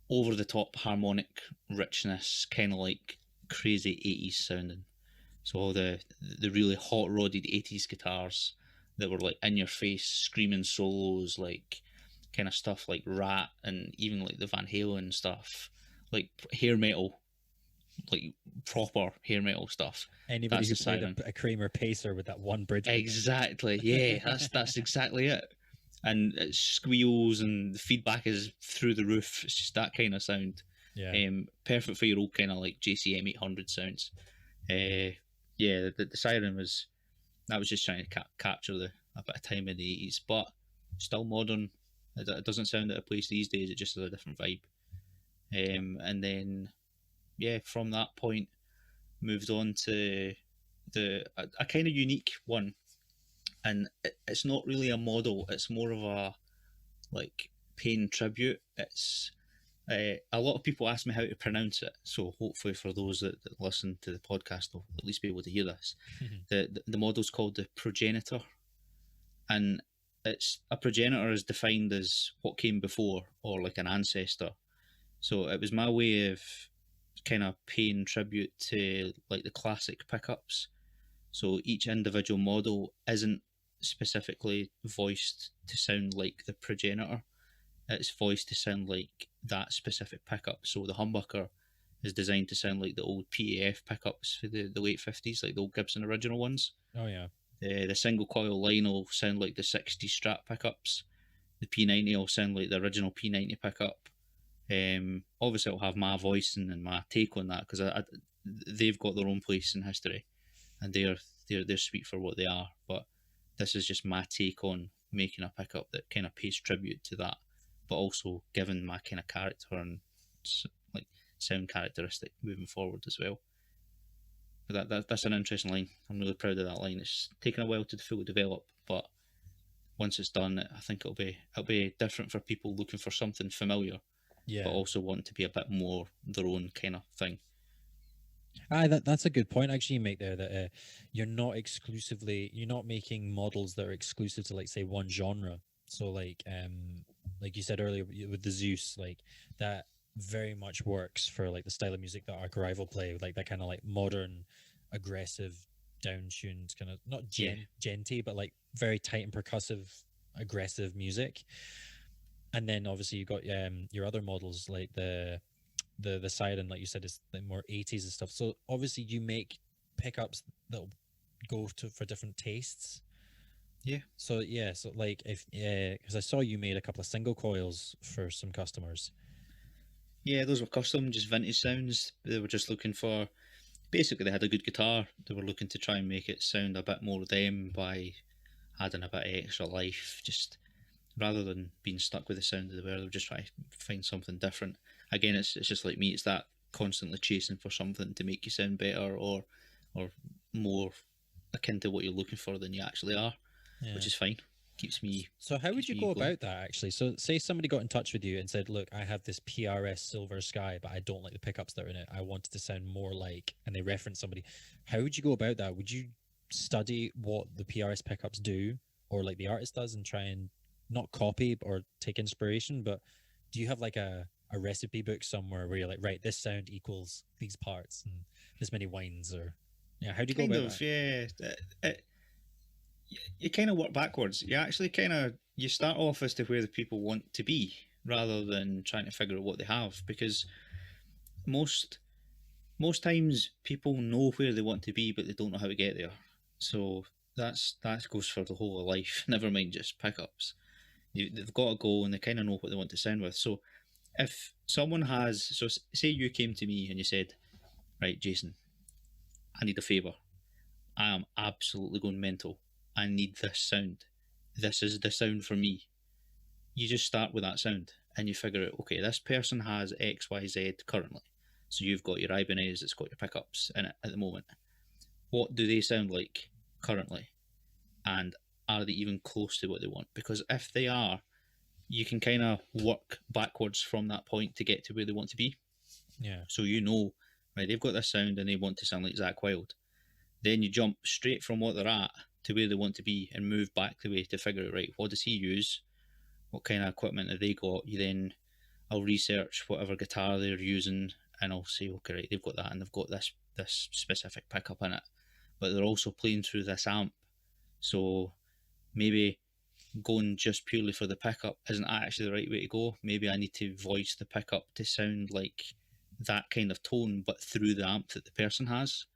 over the top harmonic richness, kind of like crazy 80s sounding. So all the really hot rodded 80s guitars that were like in your face, screaming solos, like kind of stuff like Rat and even like the Van Halen stuff, like hair metal, like proper hair metal stuff. Anybody who played a Kramer Pacer with that one bridge. Exactly, yeah, that's exactly it. And it squeals and the feedback is through the roof. It's just that kind of sound. Yeah. Perfect for your old kind of like JCM 800 sounds. Yeah, the Siren was, that was just trying to capture a bit of time in the 80s, but still modern. It doesn't sound out of place these days. It just has a different vibe. And then, yeah, from that point, moved on to a kind of unique one. And it's not really a model. It's more of a like Pain tribute. It's a lot of people ask me how to pronounce it, so hopefully for those that listen to the podcast, they'll at least be able to hear this. The model's called the progenitor, and it's a progenitor is defined as what came before or like an ancestor. So it was my way of kind of paying tribute to like the classic pickups. So each individual model isn't specifically voiced to sound like the progenitor. It's voiced to sound like that specific pickup. So the humbucker is designed to sound like the old PAF pickups for the late 50s, like the old Gibson original ones. Oh, yeah. The single coil line will sound like the 60s Strat pickups. The P90 will sound like the original P90 pickup. Obviously, it'll have my voice and my take on that because they've got their own place in history, and they're sweet for what they are. But this is just my take on making a pickup that kind of pays tribute to that, but also given my kind of character and like sound characteristic moving forward as well. But that's an interesting line. I'm really proud of that line. It's taken a while to fully develop, but once it's done, I think it'll be different for people looking for something familiar, but also want to be a bit more their own kind of thing. That's a good point actually you make there, that you're not making models that are exclusive to like say one genre. So like you said earlier with the Zeus, like that very much works for like the style of music that Arch Rival play, like that kind of like modern, aggressive, down-tuned kind of not genty, but like very tight and percussive, aggressive music. And then obviously you got your other models like the Siren, like you said, is the more 80s and stuff. So obviously you make pickups that'll go for different tastes. Yeah. So yeah, so like if because I saw you made a couple of single coils for some customers. Yeah, those were custom, just vintage sounds. They were just looking for, basically, they had a good guitar. They were looking to try and make it sound a bit more them by adding a bit of extra life, just rather than being stuck with the sound of the were. They were just trying to find something different. Again, it's just like me. It's that constantly chasing for something to make you sound better, or more akin to what you're looking for than you actually are, which Yeah. is fine. Keeps me So how would keeps you me go going. about that actually? So say somebody got in touch with you and said, "Look, I have this PRS Silver Sky, but I don't like the pickups that are in it. I want it to sound more like," and they reference somebody. How would you go about that? Would you study what the PRS pickups do, or like the artist does, and try and not copy or take inspiration? But do you have like a recipe book somewhere where you're like, right, this sound equals these parts and this many winds, or yeah, how do you go Kind about of, that? yeah. You kind of work backwards. You actually kind of you start off as to where the people want to be, rather than trying to figure out what they have, because most most times people know where they want to be, but they don't know how to get there. So that goes for the whole of life. Never mind just pickups. They've got to go, and they kind of know what they want to sound with. So if someone has, so say you came to me and you said, right, Jason, I need a favor. I am absolutely going mental. I need this sound. This is the sound for me. You just start with that sound and you figure out, okay, this person has XYZ currently. So you've got your Ibanez, it's got your pickups in it at the moment. What do they sound like currently? And are they even close to what they want? Because if they are, you can kind of work backwards from that point to get to where they want to be. Yeah, So you know, right, they've got this sound and they want to sound like Zach Wild. Then you jump straight from what they're at to where they want to be and move back the way to figure out, right, what does he use? What kind of equipment have they got? You then, I'll research whatever guitar they're using and I'll say, okay, right, they've got that and they've got this specific pickup in it, but they're also playing through this amp. So maybe going just purely for the pickup isn't actually the right way to go. Maybe I need to voice the pickup to sound like that kind of tone, but through the amp that the person has.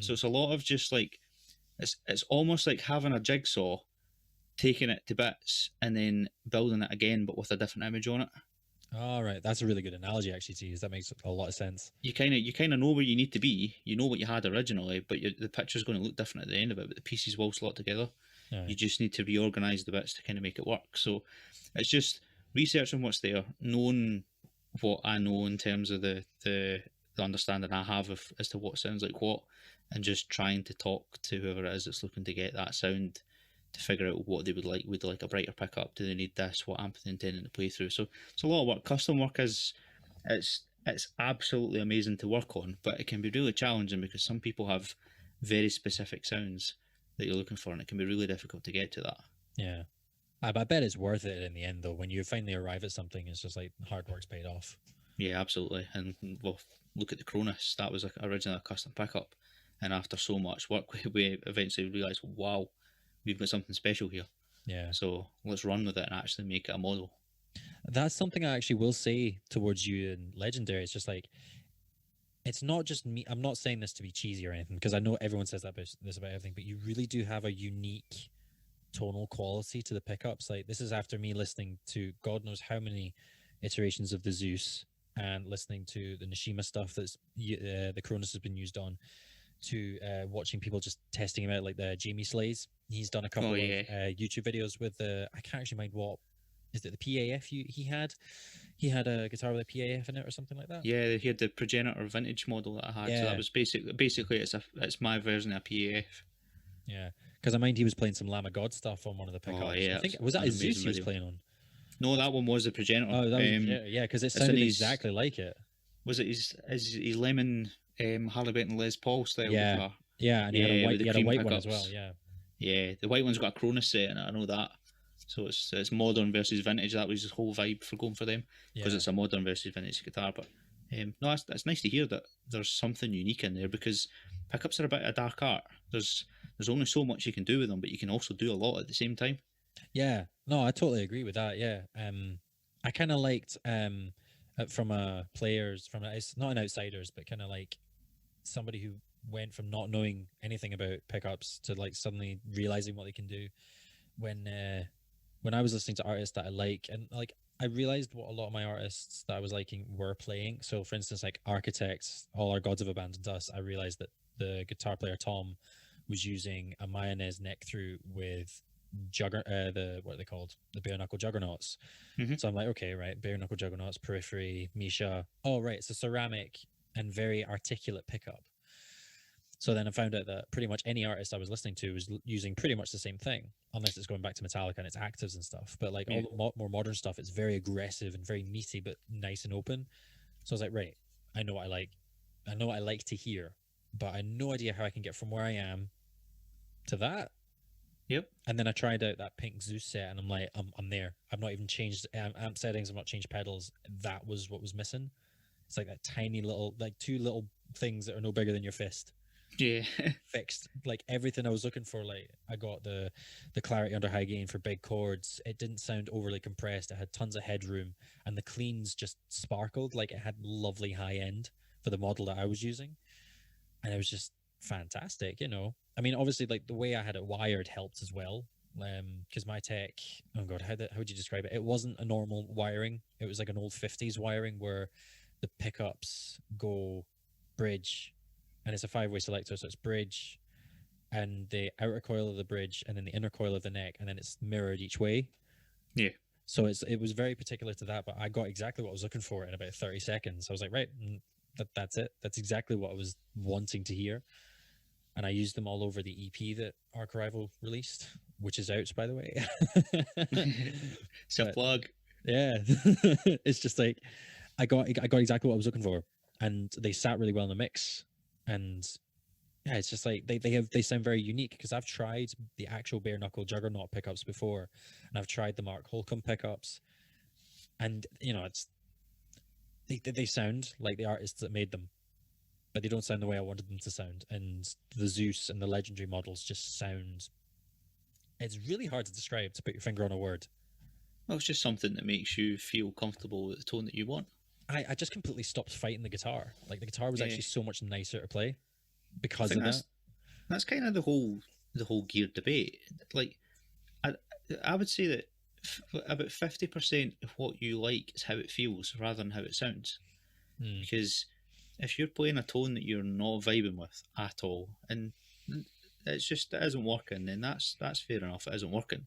So mm. it's a lot of just like it's almost like having a jigsaw, taking it to bits and then building it again, but with a different image on it. All right, that's a really good analogy actually to use. That makes a lot of sense. You kind of know where you need to be. You know what you had originally, but the picture's going to look different at the end of it. But the pieces will slot together. You Right. just need to reorganize the bits to kind of make it work. So it's just researching what's there, knowing what I know in terms of the understanding I have of as to what sounds like what, and just trying to talk to whoever it is that's looking to get that sound to figure out what they would like. Would they like a brighter pickup? Do they need this? What amp are they intending to play through? So it's a lot of work. Custom work is it's absolutely amazing to work on, but it can be really challenging because some people have very specific sounds that you're looking for, and it can be really difficult to get to that. Yeah. I bet it's worth it in the end, though. When you finally arrive at something, it's just like hard work's paid off. Yeah, absolutely. And well, look at the Cronus. That was originally a custom pickup, and after so much work, we eventually realised, wow, we've got something special here. Yeah. So let's run with it and actually make it a model. That's something I actually will say towards you in Legendary. It's just like, it's not just me. I'm not saying this to be cheesy or anything, because I know everyone says that this about everything, but you really do have a unique tonal quality to the pickups. Like, this is after me listening to God knows how many iterations of the Zeus and listening to the Nishima stuff that's the Cronus has been used on, to watching people just testing him out, like the Jamie Slays. He's done a Oh couple of yeah, YouTube videos with the, I can't actually mind what, is it the PAF he had? He had a guitar with a PAF in it or something like that. yeah. He had the Progenitor vintage model that I had, so that Yeah, was basically it's my version of PAF. yeah. Because I mind he was playing some Lamb of God stuff on one of the Oh pickups. I yeah, think it's was that an a Zeus amazing he was video. playing on. No, that one was the Progenitor. Oh, that was yeah, because it It's in sounded his exactly like it. was it his lemon Harley Benton Les Paul style Yeah, guitar. yeah, and Yeah, with he the had a cream white one as well. pickups. Yeah, Yeah, the white one's got a Cronus set in it. I know that. So it's modern versus vintage. That was his whole vibe for going for them, because yeah, it's a modern versus vintage guitar. But no, that's nice to hear that there's something unique in there, because pickups are a bit of a dark art. There's only so much you can do with them, but you can also do a lot at the same time. yeah. No, I totally agree with that. Yeah, I kind of liked from a players from it's not an outsiders, but kind of like somebody who went from not knowing anything about pickups to like suddenly realizing what they can do. when I was listening to artists that I like, and like I realized what a lot of my artists that I was liking were playing. So, for instance, like Architects, All Our Gods Have Abandoned Us, I realized that the guitar player Tom was using a mayonnaise neck through with the what are they called, the bare knuckle juggernauts. Hmm. So I'm like, okay, right, bare knuckle juggernauts, Periphery, Misha. Oh, right, it's a ceramic and very articulate pickup. So then I found out that pretty much any artist I was listening to was using pretty much the same thing, unless it's going back to Metallica and it's octaves and stuff. But like all Yeah. the more modern stuff, it's very aggressive and very meaty, but nice and open. So I was like, right, I know what I like. I know what I like to hear, but I had no idea how I can get from where I am to that. Yep. And then I tried out that Pink Zeus set, and I'm like, I'm there. I've not even changed amp settings. I've not changed pedals. That was what was missing. It's like that tiny little, like two little things that are no bigger than your fist Yeah. fixed. Like everything I was looking for. Like I got the clarity under high gain for big chords. It didn't sound overly compressed. It had tons of headroom, and the cleans just sparkled. Like it had lovely high end for the model that I was using, and it was just fantastic. I mean, obviously, like the way I had it wired helped as well. Because my tech, oh god, how would you describe it? It wasn't a normal wiring. It was like an old 50s wiring where the pickups go bridge, and it's a 5-way selector, so it's bridge and the outer coil of the bridge and then the inner coil of the neck, and then it's mirrored each way. Yeah. So it was very particular to that, but I got exactly what I was looking for in about 30 seconds. I was like, right, that's it. That's exactly what I was wanting to hear. And I used them all over the EP that Arch Rival released, which is out, by the way. It's a But plug. yeah, it's just like I got exactly what I was looking for, and they sat really well in the mix. And yeah, it's just like they sound very unique, because I've tried the actual bare knuckle juggernaut pickups before, and I've tried the Mark Holcomb pickups, and it's they sound like the artists that made them, but they don't sound the way I wanted them to sound. And the Zeus and the legendary models just sound. It's really hard to describe, to put your finger on a word. Well, it's just something that makes you feel comfortable with the tone that you want. I just completely stopped fighting the guitar. Like the guitar was Yeah. actually so much nicer to play I because think of that. that's kind of the whole gear debate. Like, I would say that about 50% of what you like is how it feels rather than how it sounds. Hmm. Because if you're playing a tone that you're not vibing with at all, and it isn't working, then that's fair enough. It isn't working.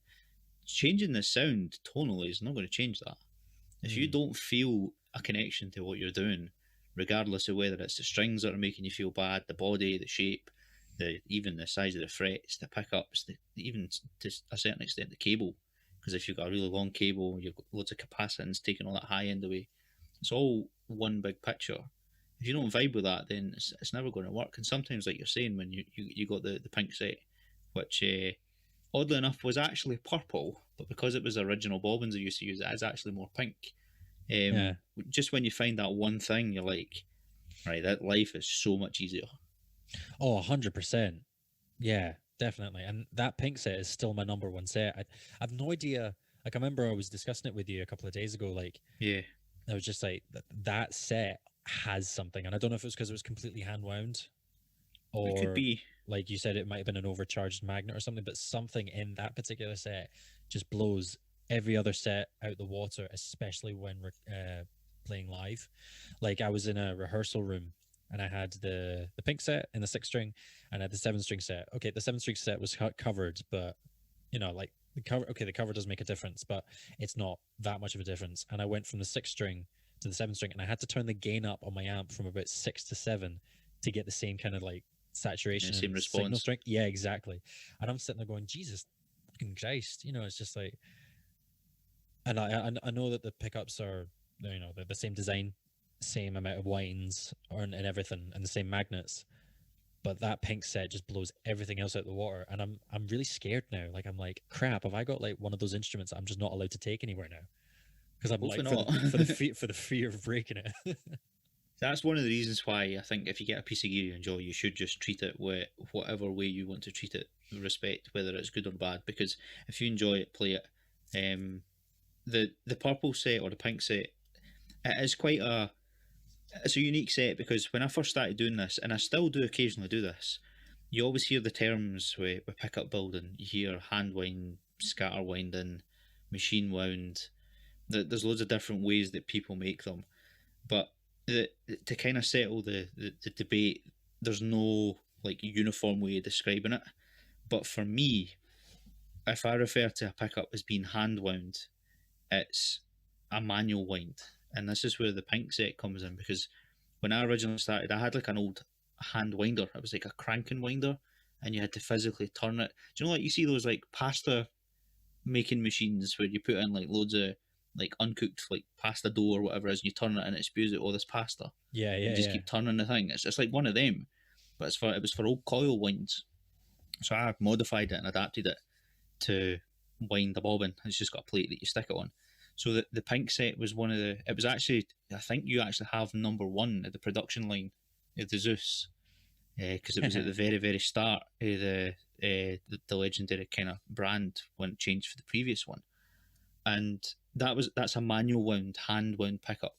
Changing the sound tonally is not going to change that. If you Hmm. don't feel a connection to what you're doing, regardless of whether it's the strings that are making you feel bad, the body, the shape, even the size of the frets, the pickups, even to a certain extent the cable, because if you've got a really long cable, you've got loads of capacitance taking all that high end away. It's all one big picture. If you don't vibe with that, then it's never going to work. And sometimes, like you're saying, when you got the pink set, which oddly enough was actually purple, but because it was the original bobbins I used to use, it is actually more pink. Yeah. Just when you find that one thing, you're like, right, that life is so much easier. Oh, 100%. Yeah, definitely. And that pink set is still my number one set. I've no idea. Like, I remember I was discussing it with you a couple of days ago. Like, Yeah, I was just like, that set has something. And I don't know if it was because it was completely hand wound, it could or be. like you said, it might have been an overcharged magnet or something, but something in that particular set just blows every other set out the water, especially when we're playing live. Like, I was in a rehearsal room and I had the pink set in the 6 string, and I had the 7 string set. Okay, the 7 string set was covered, but like the cover. Okay, the cover does make a difference, but it's not that much of a difference. And I went from the 6 string to the 7 string, and I had to turn the gain up on my amp from about 6 to 7 to get the same kind of like saturation Same and signal response. strength. Yeah, exactly. And I'm sitting there going, Jesus fucking Christ, it's just like, and I know that the pickups are, they're the same design, same amount of winds and everything, and the same magnets. But that pink set just blows everything else out the water, and I'm really scared now. Like, I'm like, crap, have I got like one of those instruments that I'm just not allowed to take anywhere now? Because I'm Hopefully like, not. for the fear of breaking it. That's one of the reasons why I think if you get a piece of gear you enjoy, you should just treat it with whatever way you want to treat it, respect whether it's good or bad. Because if you enjoy it, play it. The purple set or the pink set, it is quite it's a unique set, because when I first started doing this, and I still do occasionally do this, you always hear the terms with pickup building. You hear hand wind, scatter winding, machine wound. There's loads of different ways that people make them, but to kind of settle the debate, there's no like uniform way of describing it. But for me, if I refer to a pickup as being hand wound, it's a manual wind. And this is where the pink set comes in, because when I originally started, I had like an old hand winder. It was like a cranking winder, and you had to physically turn it. Do you know, like you see those like pasta making machines where you put in like loads of like uncooked like pasta dough or whatever it is, and you turn it and it spews out all this pasta. Yeah, You yeah, just yeah. keep turning the thing. It's like one of them, but it was for old coil winds. So I modified it and adapted it to wind the bobbin. It's just got a plate that you stick it on. So the pink set was one of the. It was actually, I think you actually have number one at the production line of the Zeus, because it was at the very very start of the legendary kind of brand when it changed for the previous one, and that's a manual wound, hand wound pickup.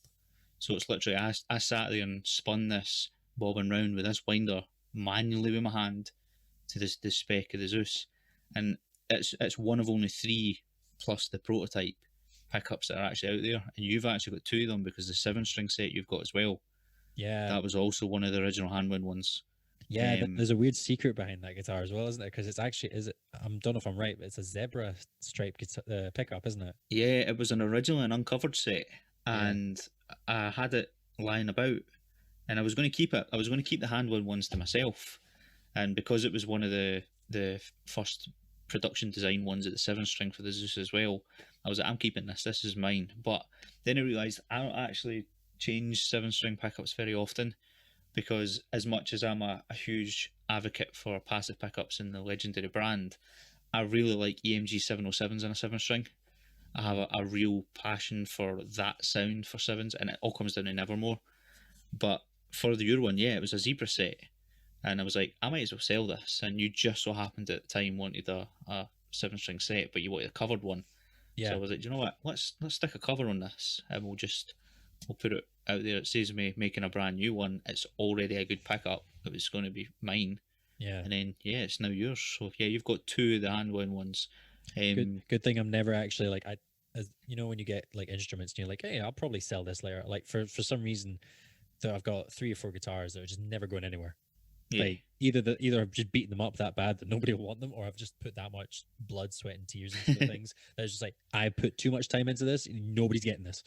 So it's literally I sat there and spun this bobbin round with this winder manually with my hand to the spec of the Zeus, and it's one of only three plus the prototype pickups that are actually out there, and you've actually got two of them because the 7-string set you've got as well. Yeah, That was also one of the original handwind ones. yeah. There's a weird secret behind that guitar as well, isn't there? Because it's actually, is it? I don't know if I'm right, but it's a zebra striped pickup, isn't it? Yeah, it was originally an uncovered set, Yeah. and I had it lying about, and I was going to keep it. I was going to keep the handwind ones to myself, and because it was one of the first production design ones at the 7-string for the Zeus as well, I was like, I'm keeping this. This is mine. But then I realised I don't actually change 7-string pickups very often, because as much as I'm a huge advocate for passive pickups in the legendary brand, I really like EMG 707s in a 7-string. I have a real passion for that sound for sevens, and it all comes down to Nevermore. But for the Euro one, yeah, it was a zebra set, and I was like, I might as well sell this. And you just so happened at the time wanted a 7-string set, but you wanted a covered one. So Yeah. I was like, you know what? Let's stick a cover on this, and we'll put it out there. It saves me making a brand new one. It's already a good pickup. It was going to be mine, Yeah. and then yeah, it's now yours. So yeah, you've got two of the handwound ones. Good thing I'm never actually like, as you know, when you get like instruments and you're like, hey, I'll probably sell this later. Like for some reason, though, I've got 3 or 4 guitars that are just never going anywhere. Yeah. Like either I've just beaten them up that bad that nobody will want them, or I've just put that much blood, sweat, and tears into the things that it's just like, I put too much time into this. Nobody's getting this.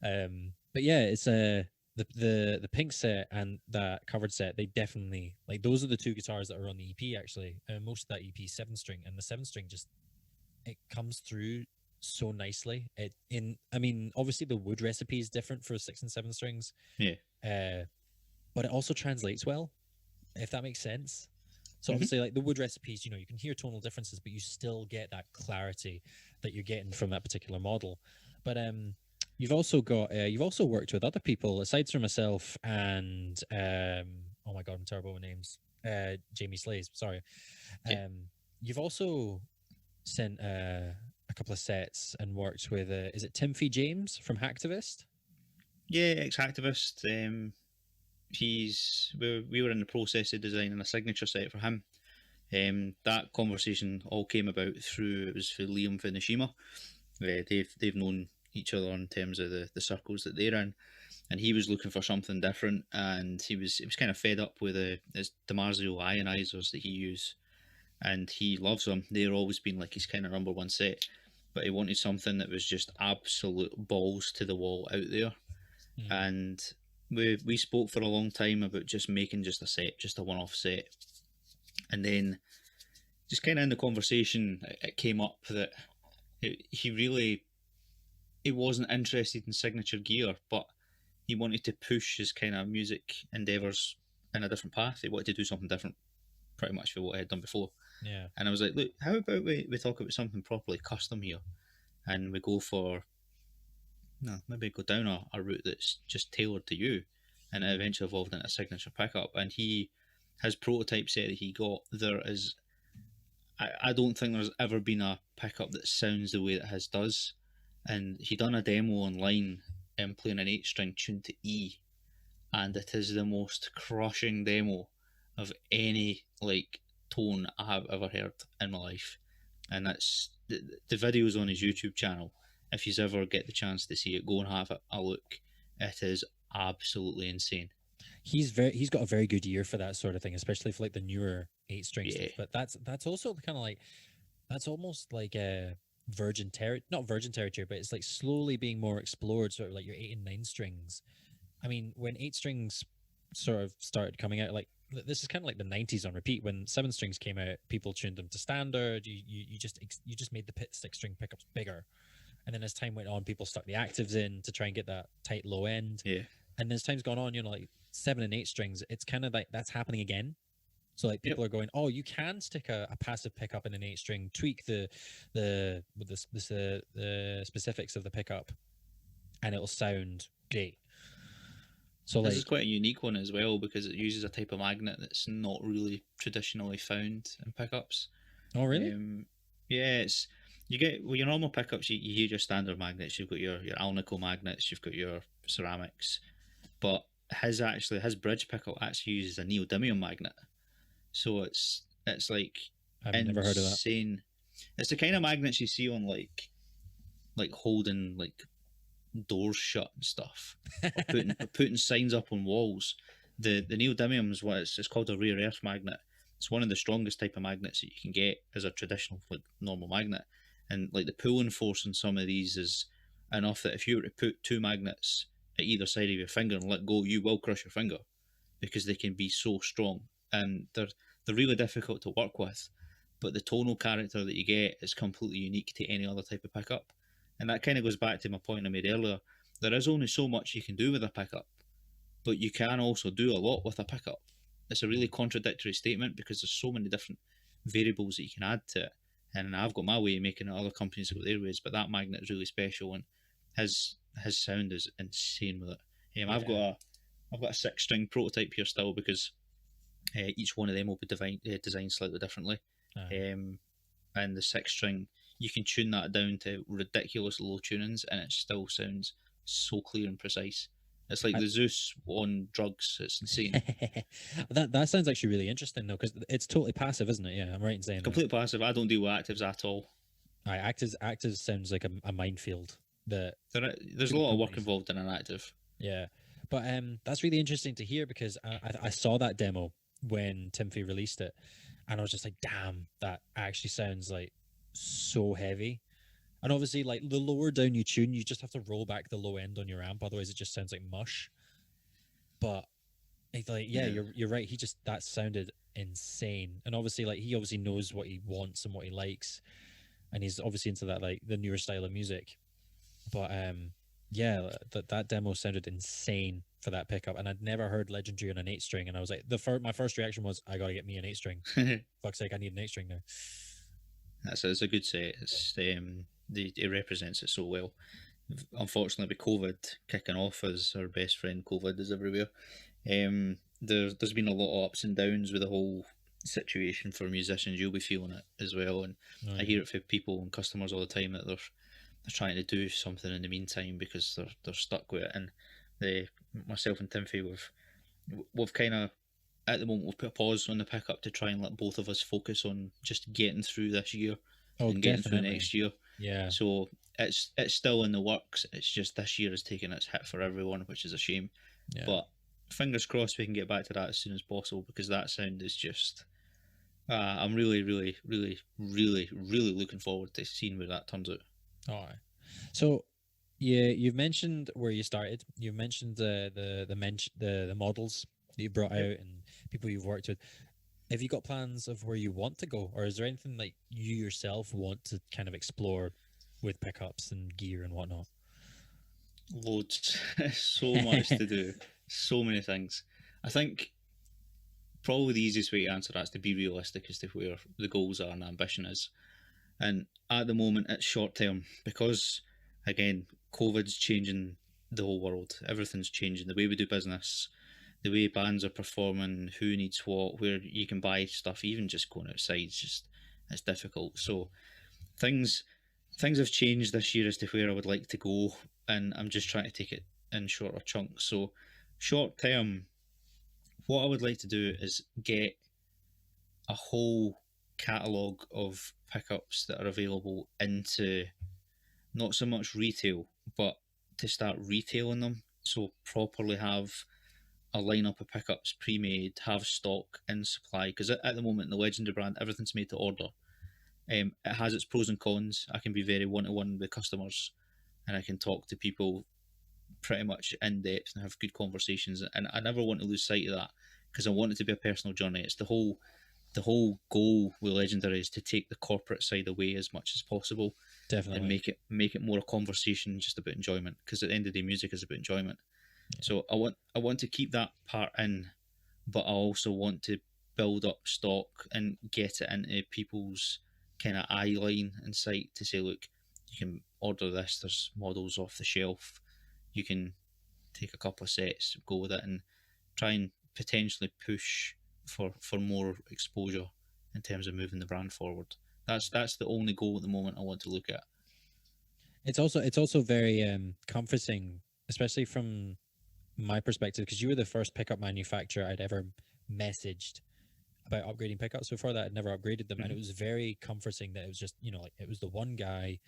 But yeah, it's the pink set and that covered set. They definitely, like, those are the 2 guitars that are on the EP actually. Most of that EP 7-string, and the 7-string just, it comes through so nicely. I mean, obviously the wood recipe is different for 6 and 7 strings. Yeah. But it also translates well, if that makes sense. So obviously, like the wood recipes, you can hear tonal differences, but you still get that clarity that you're getting from that particular model. But you've also worked with other people aside from myself and oh my god, I'm terrible with names. Jamie Slays, sorry. Yeah. You've also sent a couple of sets and worked with is it Timothy James from Hacktivist? Yeah, ex-Hacktivist. We were in the process of designing a signature set for him. That conversation all came about through Liam Finishima. They've known each other in terms of the circles that they're in, and he was looking for something different, and he was kind of fed up with his DiMarzio ionizers that he used, and he loves them. They've always been like his kind of number one set, but he wanted something that was just absolute balls to the wall out there. And we spoke for a long time about just making just a set, just a one-off set, and then just kind of in the conversation it came up that he wasn't interested in signature gear, but he wanted to push his kind of music endeavours in a different path. He wanted to do something different pretty much for what I had done before. Yeah. And I was like, look, how about we talk about something properly custom here, and we go for maybe go down a route that's just tailored to you, and it eventually evolved into a signature pickup. And his prototype set that he got, there is, I don't think there's ever been a pickup that sounds the way that his does. And he done a demo online playing an 8-string tuned to E, and it is the most crushing demo of any like tone I have ever heard in my life. and that's the videos on his YouTube channel. If you ever get the chance to see it, go and have a look. It is absolutely insane. He's got a very good ear for that sort of thing, especially for like the newer 8 string Yeah, stuff. But that's also kind of like that's almost like a virgin territory, not virgin territory, but it's like slowly being more explored, sort of like your 8 and 9 strings. I mean, when 8 strings sort of started coming out, like this is kind of like the 90s on repeat. When 7 strings came out, people tuned them to standard. You just made the 6 string pickups bigger, and then as time went on, people stuck the actives in to try and get that tight low end. yeah, And as time's gone on, like 7 and 8 strings, it's kind of like that's happening again. So like yep. people are going, oh, you can stick a passive pickup in an 8 string, tweak the specifics of the pickup, and it'll sound great. So This is like, quite a unique one as well because it uses a type of magnet that's not really traditionally found in pickups. oh really? Yeah, it's you get your normal pickups. You use your standard magnets. You've got your alnico magnets. You've got your ceramics, but his bridge pickup actually uses a neodymium magnet. So it's like I've never heard of that. insane. It's the kind of magnets you see on like holding like doors shut and stuff, or putting signs up on walls. The neodymium is what it's called a rare earth magnet. It's one of the strongest type of magnets that you can get as a traditional like normal magnet, and like the pulling force on some of these is enough that if you were to put two magnets at either side of your finger and let go, you will crush your finger because they can be so strong, and they're really difficult to work with. But the tonal character that you get is completely unique to any other type of pickup. And that kind of goes back to my point I made earlier. There is only so much you can do with a pickup, but you can also do a lot with a pickup. It's a really contradictory statement because there's so many different variables that you can add to it. And I've got my way of making it, other companies have got their ways, but that magnet is really special, and his sound is insane with it. I've got a 6 string prototype here still because each one of them will be designed slightly differently. Um, and the 6 string, you can tune that down to ridiculous low tunings, and it still sounds so clear and precise. It's like the Zeus on drugs. It's insane. That sounds actually really interesting though, because it's totally passive, isn't it? Yeah, I'm right in saying that. Complete passive. I don't deal with actives at all. Actives sounds like a minefield. There's a lot of work involved in an active. Yeah, but that's really interesting to hear because I saw that demo when Timothy released it, and I was just like, damn, that actually sounds like so heavy. And obviously, like the lower down you tune, you just have to roll back the low end on your amp, otherwise it just sounds like mush. But like, yeah, you're right. That sounded insane, and obviously, like he obviously knows what he wants and what he likes, and he's obviously into that like the newer style of music. But yeah, that demo sounded insane for that pickup, and I'd never heard Legendary on an 8 string, and I was like, my first reaction was, I gotta get me an 8 string. Fuck's sake, I need an 8 string now. It's a good set. It represents it so well. Unfortunately, with COVID kicking off as our best friend, COVID is everywhere. There's been a lot of ups and downs with the whole situation for musicians. You'll be feeling it as well, and I hear it from people and customers all the time that they're trying to do something in the meantime because they're stuck with it. And myself and Timothy, we've kind of at the moment we've put a pause on the pickup to try and let both of us focus on just getting through this year and getting through next year. Yeah. So it's still in the works. It's just this year has taken its hit for everyone, which is a shame. Yeah. But fingers crossed we can get back to that as soon as possible because that sound is just. I'm really, really, really, really, really looking forward to seeing where that turns out. All right. So, yeah, you've mentioned where you started. You've mentioned the models that you brought out and people you've worked with. Have you got plans of where you want to go, or is there anything like you yourself want to kind of explore with pickups and gear and whatnot? Loads, so much to do, so many things. I think probably the easiest way to answer that is to be realistic as to where the goals are and ambition is. And at the moment, it's short term because, again, COVID's changing the whole world. Everything's changing. The way we do business, the way bands are performing, who needs what, where you can buy stuff, even just going outside, it's difficult. So things have changed this year as to where I would like to go, and I'm just trying to take it in shorter chunks. So short term, what I would like to do is get a whole catalogue of pickups that are available into not so much retail, but to start retailing them. So properly have a lineup of pickups pre-made, have stock in supply. Because at the moment, the Legendary brand, everything's made to order. It has its pros and cons. I can be very one-to-one with customers, and I can talk to people pretty much in depth and have good conversations. And I never want to lose sight of that because I want it to be a personal journey. It's the whole goal with Legendary is to take the corporate side away as much as possible and Definitely. make it more a conversation just about enjoyment. Because at the end of the day, music is about enjoyment. So I want to keep that part in, but I also want to build up stock and get it into people's kind of eye line and sight to say, look, you can order this. There's models off the shelf. You can take a couple of sets, go with it, and try and potentially push for more exposure in terms of moving the brand forward. That's the only goal at the moment I want to look at. It's also very comforting, especially from my perspective, because you were the first pickup manufacturer I'd ever messaged about upgrading pickups. Before that, I'd never upgraded them, and it Mm-hmm. was very comforting that it was just, like, it was the one guy.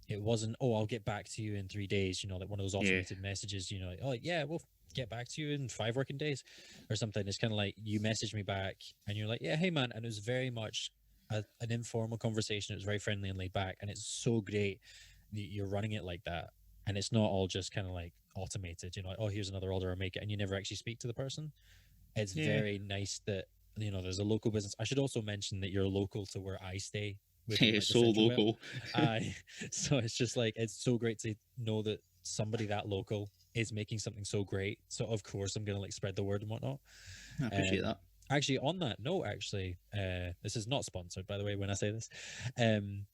It wasn't, oh, I'll get back to you in 3 days, like one of those Yeah, automated messages, like, oh yeah, we'll get back to you in 5 working days or something. It's kind of like you messaged me back and you're like, yeah, hey man. And it was very much an informal conversation. It was very friendly and laid back, and it's so great that you're running it like that, and it's not all just kind of like automated, like, oh, here's another order, I make it, and you never actually speak to the person. It's yeah. very nice that there's a local business. I should also mention that you're local to where I stay within It's like the so central belt. local. I So it's just like, it's so great to know that somebody that local is making something so great. So of course I'm gonna like spread the word and whatnot. I appreciate Um, that. actually, on that note, this is not sponsored, by the way, when I say this. Um,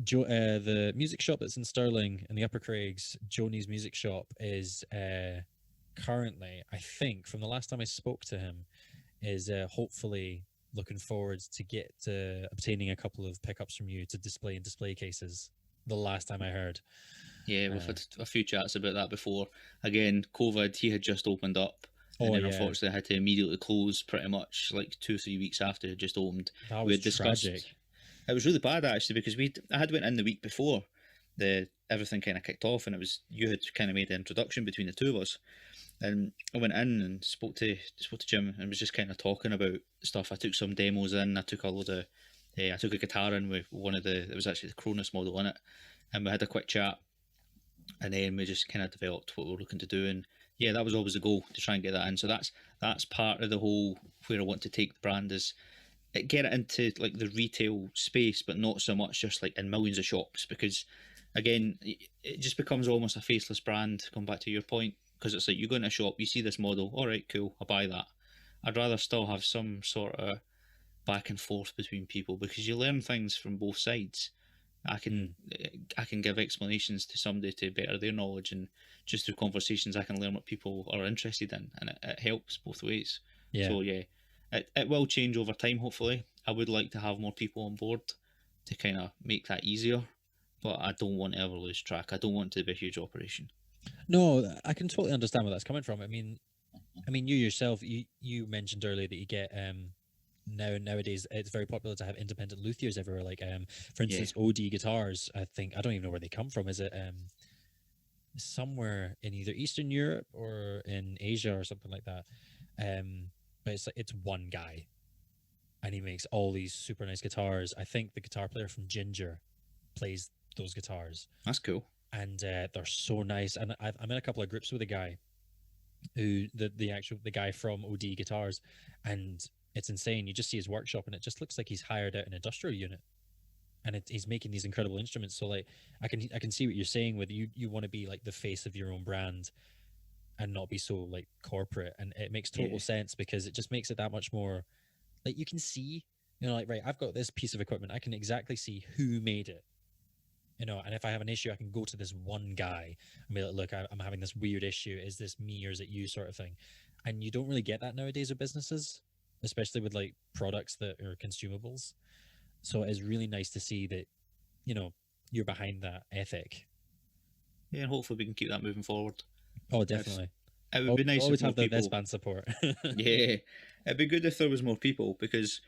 the music shop that's in Stirling in the Upper Craigs, Joni's Music Shop, is currently, I think, from the last time I spoke to him, is hopefully looking forward to get obtaining a couple of pickups from you to display in display cases. The last time I heard. Yeah, we've Uh, had a few chats about that before. Again, COVID, he had just opened up, and oh then yeah, unfortunately had to immediately close pretty much like 2 or 3 weeks after it had just opened. that We was had discussed. tragic. It was really bad actually because I had went in the week before the everything kind of kicked off, and it was you had kind of made the introduction between the two of us. And I went in and spoke to Jim and was just kind of talking about stuff. I took some demos in. I took a load of, I took a guitar in with one of the. It was actually the Cronus model in it, and we had a quick chat, and then we just kind of developed what we were looking to do. And yeah, that was always the goal to try and get that in. So that's part of the whole where I want to take the brand is get it into like the retail space, but not so much just like in millions of shops because again, it just becomes almost a faceless brand. Going back to your point, because it's like you go in a shop, you see this model, all right, cool, I'll buy that. I'd rather still have some sort of back and forth between people because you learn things from both sides. I can Mm, I can give explanations to somebody to better their knowledge, and just through conversations, I can learn what people are interested in, and it helps both ways. yeah. So yeah, it will change over time. Hopefully, I would like to have more people on board to kind of make that easier, but I don't want to ever lose track. I don't want it to be a huge operation. No, I can totally understand where that's coming from. I mean, you yourself, you mentioned earlier that you get nowadays it's very popular to have independent luthiers everywhere. Like for Yeah, instance, OD guitars. I don't even know where they come from. Is it somewhere in either Eastern Europe or in Asia or something like that? Um, but it's like it's one guy, and he makes all these super nice guitars. I think the guitar player from Ginger plays those guitars, that's cool. and they're so nice. And I'm in a couple of groups with a guy who the guy from OD Guitars, and it's insane. You just see his workshop, and it just looks like he's hired out an industrial unit, and he's making these incredible instruments. So like, I can see what you're saying with you want to be like the face of your own brand and not be so like corporate, and it makes total Yeah, sense because it just makes it that much more like you can see, like, right, I've got this piece of equipment, I can exactly see who made it. And if I have an issue, I can go to this one guy and be like, look, I'm having this weird issue. Is this me or is it you, sort of thing? And you don't really get that nowadays with businesses, especially with like products that are consumables. So it's really nice to see that, you know, you're behind that ethic. yeah, and hopefully we can keep that moving forward. Oh, If definitely. it would be Always, nice if always more have the this people. band support. Yeah, it'd be good if there was more people because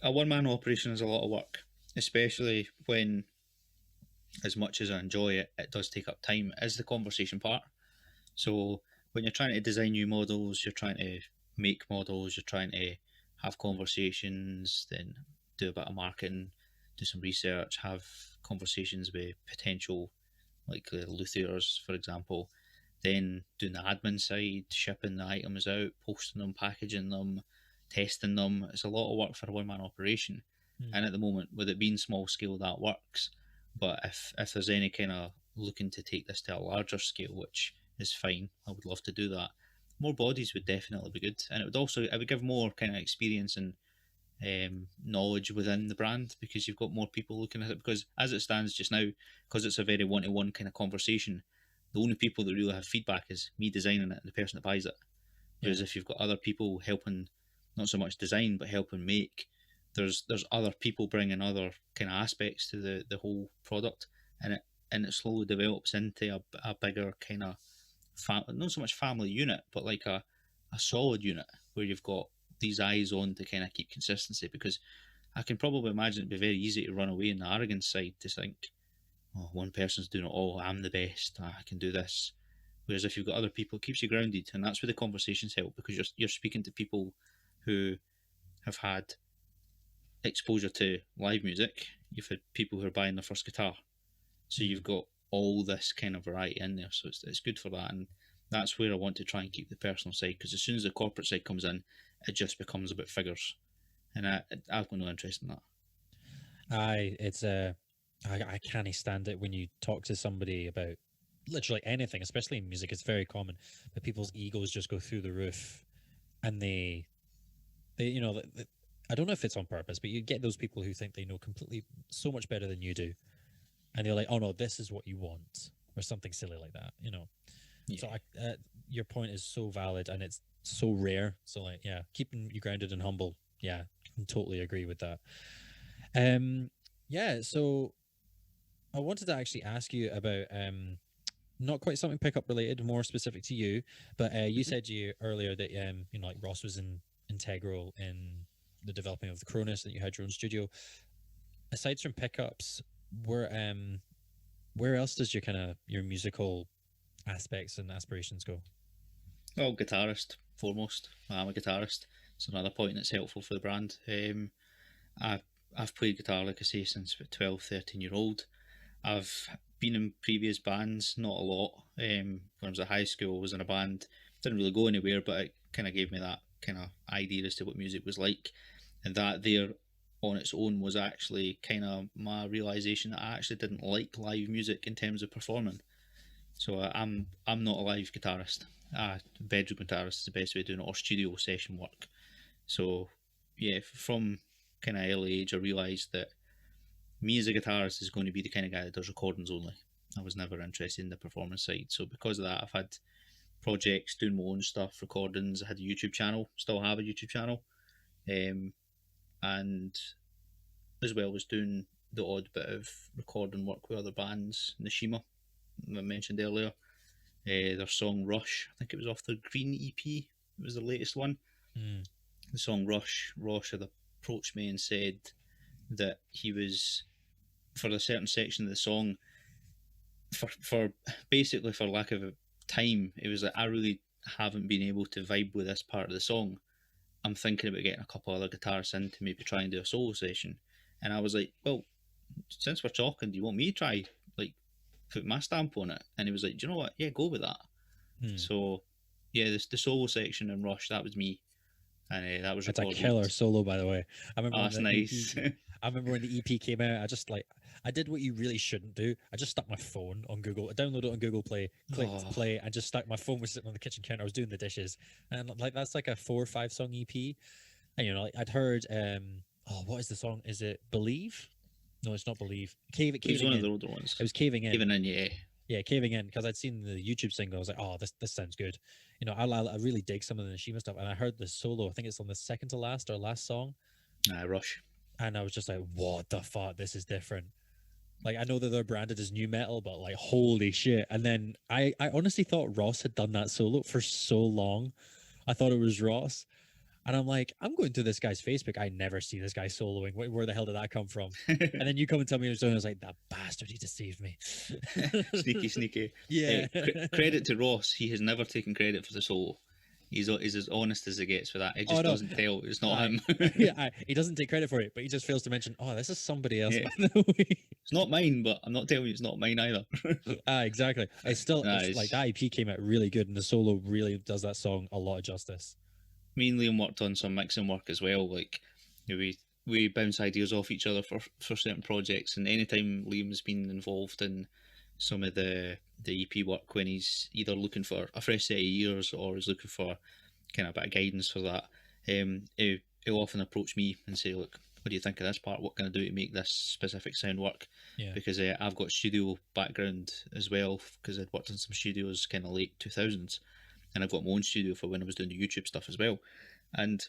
A one man operation is a lot of work, especially when, as much as I enjoy it, it does take up time. It is the conversation part. So when you're trying to design new models, you're trying to make models, you're trying to have conversations, then do a bit of marketing, do some research, have conversations with potential, like the luthiers, for example, then doing the admin side, shipping the items out, posting them, packaging them, testing them. It's a lot of work for a one man operation. Hmm. And at the moment, with it being small scale, that works. But if there's any kind of looking to take this to a larger scale, which is fine, I would love to do that. More bodies would definitely be good, and it would give more kind of experience and knowledge within the brand, because you've got more people looking at it. Because as it stands just now, because it's a very one to one kind of conversation, the only people that really have feedback is me designing it and the person that buys it. Whereas Yeah. if you've got other people helping, not so much design but helping make, there's other people bringing other kind of aspects to the whole product, and it slowly develops into a bigger kind of not so much family unit, but like a solid unit where you've got these eyes on to kind of keep consistency. Because I can probably imagine it'd be very easy to run away in the arrogance side to think, oh, one person's doing it all, I'm the best, I can do this. Whereas if you've got other people, it keeps you grounded, and that's where the conversations help, because you're speaking to people who have had exposure to live music. You've had people who are buying their first guitar, so Hmm. you've got all this kind of variety in there. So it's good for that, and that's where I want to try and keep the personal side, because as soon as the corporate side comes in, it just becomes about figures, and I've got no interest in that. It's I can't stand it when you talk to somebody about literally anything, especially in music. It's very common that people's egos just go through the roof, and they I don't know if it's on purpose, but you get those people who think they know completely so much better than you do, and they're like, "Oh no, this is what you want," or something silly like that. So Yeah, your point is so valid, and it's so rare. So like, yeah, keeping you grounded and humble. Yeah, I totally agree with that. Um, yeah. So I wanted to actually ask you about not quite something pickup related, more specific to you. But you hmm said you earlier that like Ross was integral in the developing of the Cronus, that you had your own studio. Aside from pickups, where where else does your kind of your musical aspects and aspirations go? well, guitarist foremost. I'm a guitarist. It's another point that's helpful for the brand. I I've played guitar, like I say, since about 12, 13 year old. I've been in previous bands, not a lot. When I was at high school, I was in a band. Didn't really go anywhere, but it kind of gave me that kind of idea as to what music was like. And that there on its own was actually kind of my realization that I actually didn't like live music in terms of performing. So I'm not a live guitarist. Bedroom guitarist is the best way of doing it, or studio session work. So yeah, from kind of early age, I realised that me as a guitarist is going to be the kind of guy that does recordings only. I was never interested in the performance side. So because of that, I've had projects doing my own stuff, recordings. I had a YouTube channel, still have a YouTube channel, um, and as well as doing the odd bit of recording work with other bands. Nishima, I mentioned earlier, their song Rush. I think it was off the Green EP. It was the latest one. Mm. The song Rush. Rosh had approached me and said that he was, for a certain section of the song, for basically for lack of a time, it was like, I really haven't been able to vibe with this part of the song. I'm thinking about getting a couple other guitarists in to maybe try and do a solo session. And I was like, well, since we're talking, do you want me to try like put my stamp on it? And he was like, do you know what? Yeah, go with that. Mm. So yeah, the solo section in Rush, that was me, and that was It's a recorded. killer solo, by the way. I remember Oh, when that's the nice. EP. I remember when the EP came out. I just like I did what you really shouldn't do. I just stuck my phone on Google. I downloaded it on Google Play, clicked Oh, play, and just stuck my phone was sitting on the kitchen counter. I was doing the dishes, and like that's like a 4 or 5 song EP. And like, I'd heard oh, what is the song? Is it Believe? No, it's not Believe. it was Caving one of the in. older ones. It was Caving in. Even in, yeah. Yeah, Caving in, because I'd seen the YouTube single. I was like, oh, this sounds good. I really dig some of the Nishima stuff, and I heard the solo. I think it's on the second to last or last song, Rush. and I was just like, what the fuck? This is different. Like, I know that they're branded as new metal, but like, holy shit! And then I honestly thought Ross had done that solo for so long. I thought it was Ross, And I'm like, I'm going through this guy's Facebook. I never see this guy soloing. Where the hell did that come from? And then you come and tell me he was doing it. I was like, that bastard, he deceived me. Sneaky, sneaky. Yeah. Credit to Ross. He has never taken credit for the solo. He's as honest as it gets with that. It Oh, just no. doesn't tell. It's not him. Yeah, he doesn't take credit for it, but he just fails to mention, oh, this is somebody else, Yeah. by the way. It's not mine, but I'm not telling you it's not mine either. Exactly. It's still Nah, it's like that EP came out really good, and the solo really does that song a lot of justice. Me and Liam worked on some mixing work as well. Like, you know, we bounce ideas off each other for certain projects, and anytime Liam's been involved in some of the EP work, when he's either looking for a fresh set of ears or is looking for kind of a bit of guidance for that, he'll often approach me and say, look, what do you think of this part? What can I do to make this specific sound work? Yeah. Because I've got studio background as well, because I'd worked in some studios kind of late 2000s, and I've got my own studio for when I was doing the YouTube stuff as well. And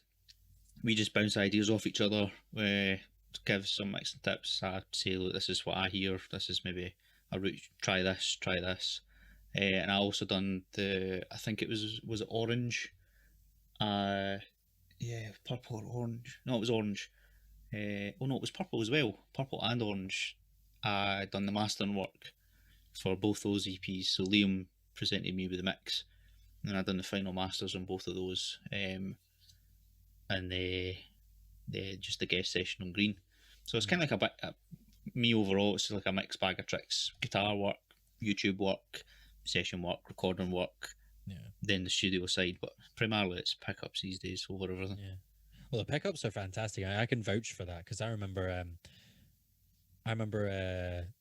we just bounce ideas off each other, give some mixing tips. I say, look, this is what I hear, this is maybe a route, try this. And I also done I think it was it orange? Yeah, purple or orange. No, it was orange. Oh no, it was purple as well. Purple and orange. I done the mastering work for both those EPs. So Liam presented me with the mix, and I done the final masters on both of those. And the just the guest session on Green. So it's kind of like me overall. It's like a mixed bag of tricks: guitar work, YouTube work, session work, recording work. Yeah. Then the studio side, but primarily it's pickups these days over everything. Yeah. Well, the pickups are fantastic. I can vouch for that because I remember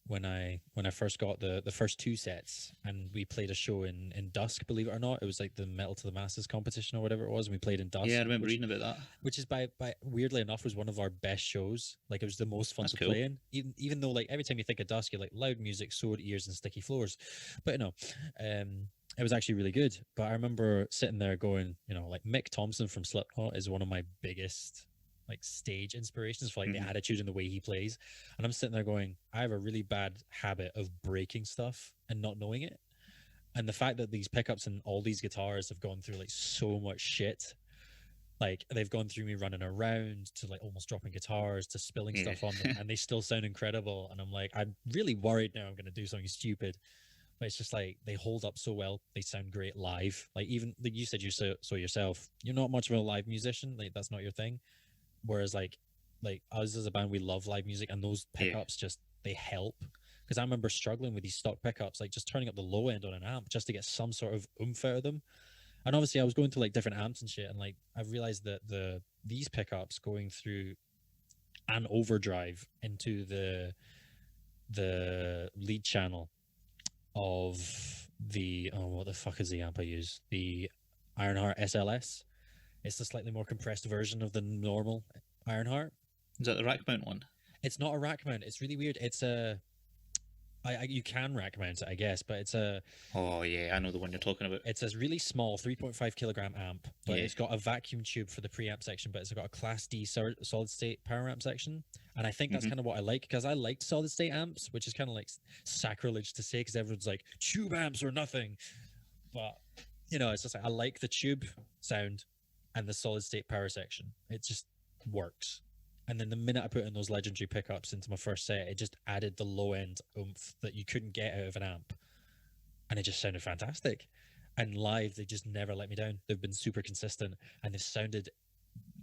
when I first got the first two sets, and we played a show in Dusk. Believe it or not, it was like the Metal to the Masses competition or whatever it was, and we played in Dusk. Yeah, I remember reading about that. Which is by weirdly enough was one of our best shows. Like, it was the most fun That's to cool. play in. Even though, like, every time you think of Dusk, you're like loud music, sore ears, and sticky floors. But it was actually really good. But I remember sitting there going, like, Mick Thompson from Slipknot is one of my biggest like stage inspirations for like the attitude and the way he plays. And I'm sitting there going, I have a really bad habit of breaking stuff and not knowing it. And the fact that these pickups and all these guitars have gone through like so much shit, like they've gone through me running around to like almost dropping guitars to spilling stuff on them, and they still sound incredible. And I'm like, I'm really worried now I'm going to do something stupid. But it's just like they hold up so well. They sound great live. Like, even like you said, so yourself, you're not much of a live musician. Like, that's not your thing. Whereas like us as a band, we love live music, and those pickups just, they help. Because I remember struggling with these stock pickups, like just turning up the low end on an amp just to get some sort of oomph out of them. And obviously I was going to like different amps and shit, and like I realized that these pickups going through an overdrive into the lead channel of the, what the fuck is the amp I use? The Ironheart SLS. It's the slightly more compressed version of the normal Ironheart. Is that the rack mount one? It's not a rack mount. It's really weird. It's you can rack mount it, I guess, but it's a... Oh, yeah, I know the one you're talking about. It's a really small 3.5 kilogram amp, but Yeah. it's got a vacuum tube for the preamp section, but it's got a Class D solid state power amp section. And I think that's kind of what I like, because I liked solid state amps, which is kind of like sacrilege to say, because everyone's like, tube amps or nothing. But, it's just like, I like the tube sound and the solid state power section. It just works. And then the minute I put in those legendary pickups into my first set, it just added the low end oomph that you couldn't get out of an amp. And it just sounded fantastic. And live, they just never let me down. They've been super consistent, and they've sounded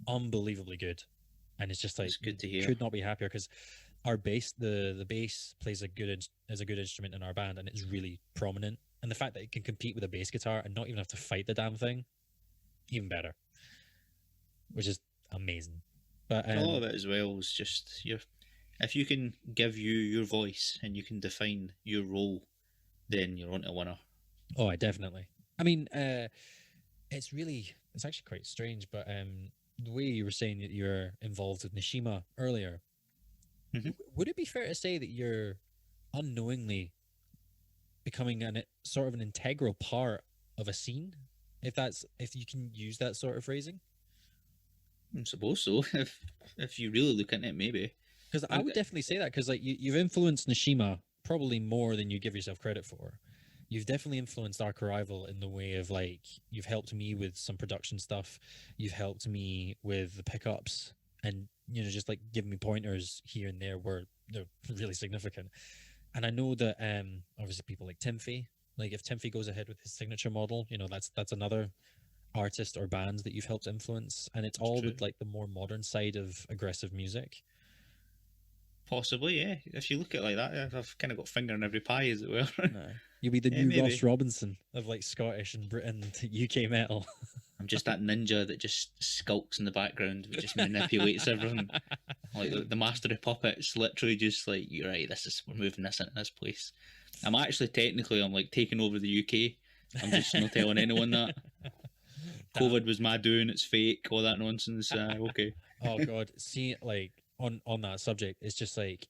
unbelievably good. And it's just like, It's good to hear. Could not be happier, because our bass, the bass plays is a good instrument in our band, and it's really prominent. And the fact that it can compete with a bass guitar and not even have to fight the damn thing, even better. Which is amazing. But a lot of it as well is just if you can give your voice and you can define your role, then you're on to a winner. Oh, definitely. I mean, it's actually quite strange, but the way you were saying that you're involved with Nishima earlier, would it be fair to say that you're unknowingly becoming sort of an integral part of a scene, if you can use that sort of phrasing? I suppose so. If you really look into it, maybe. Because I would definitely say that, because like you've influenced Nishima probably more than you give yourself credit for. you've definitely influenced Arc Arrival in the way of like you've helped me with some production stuff, you've helped me with the pickups, and just like giving me pointers here and there where they're really significant. And I know that obviously people like Timothy, like if Timothy goes ahead with his signature model, that's another artist or bands that you've helped influence, and it's That's all true. with like the more modern side of aggressive music. Possibly, yeah. If you look at it like that, yeah, I've kind of got finger in every pie, as it were. You'll be the Yeah, new Ross maybe. Robinson of like Scottish and Britain to UK metal. I'm just that ninja that just skulks in the background, but just manipulates everything. Like the master of puppets, literally just like, you're right, we're moving this into this place. I'm actually technically, I'm like taking over the UK. I'm just not telling anyone that. COVID was my doing, it's fake, all that nonsense. Okay. Oh god, see, like on that subject, it's just like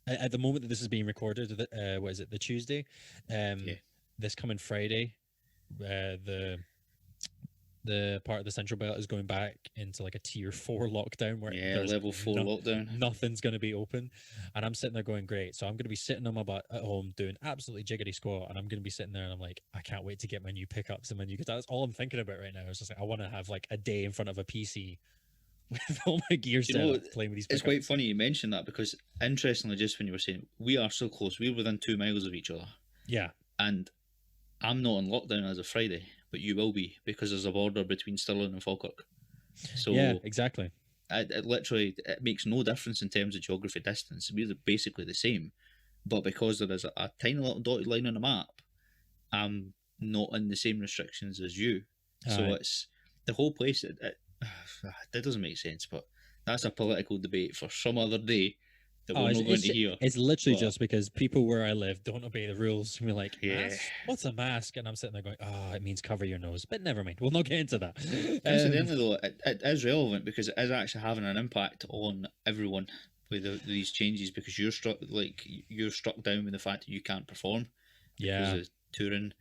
at the moment that this is being recorded, what is it, the Tuesday, Yeah. this coming Friday, the part of the Central Belt is going back into like a tier 4 lockdown where Yeah, there's level 4 lockdown. nothing's going to be open, and I'm sitting there going, great. So I'm going to be sitting on my butt at home doing absolutely jiggity squat, and I'm going to be sitting there and I'm like, I can't wait to get my new pickups and my new guitar. That's all I'm thinking about right now. It's just like I want to have like a day in front of a PC with all my gear Do set you know, up playing with these it's pickups. quite funny you mentioned that because, interestingly, just when you were saying we are so close, we're within 2 miles of each other, Yeah, and I'm not on lockdown as of Friday, but you will be because there's a border between Stirling and Falkirk. So yeah, exactly. it literally it makes no difference in terms of geography distance. We're basically the same, but because there is a tiny little dotted line on the map, I'm not in the same restrictions as you. So Aye. it's the whole place. That doesn't make sense, but that's a political debate for some other day that Oh, we're not going to hear. it's literally But just because people where I live don't obey the rules. We're like, yeah, mask? What's a mask? And I'm sitting there going, oh, it means cover your nose. But never mind. We'll not get into that. incidentally though, it is relevant because it is actually having an impact on everyone with these changes because you're struck down with the fact that you can't perform because Yeah. of touring.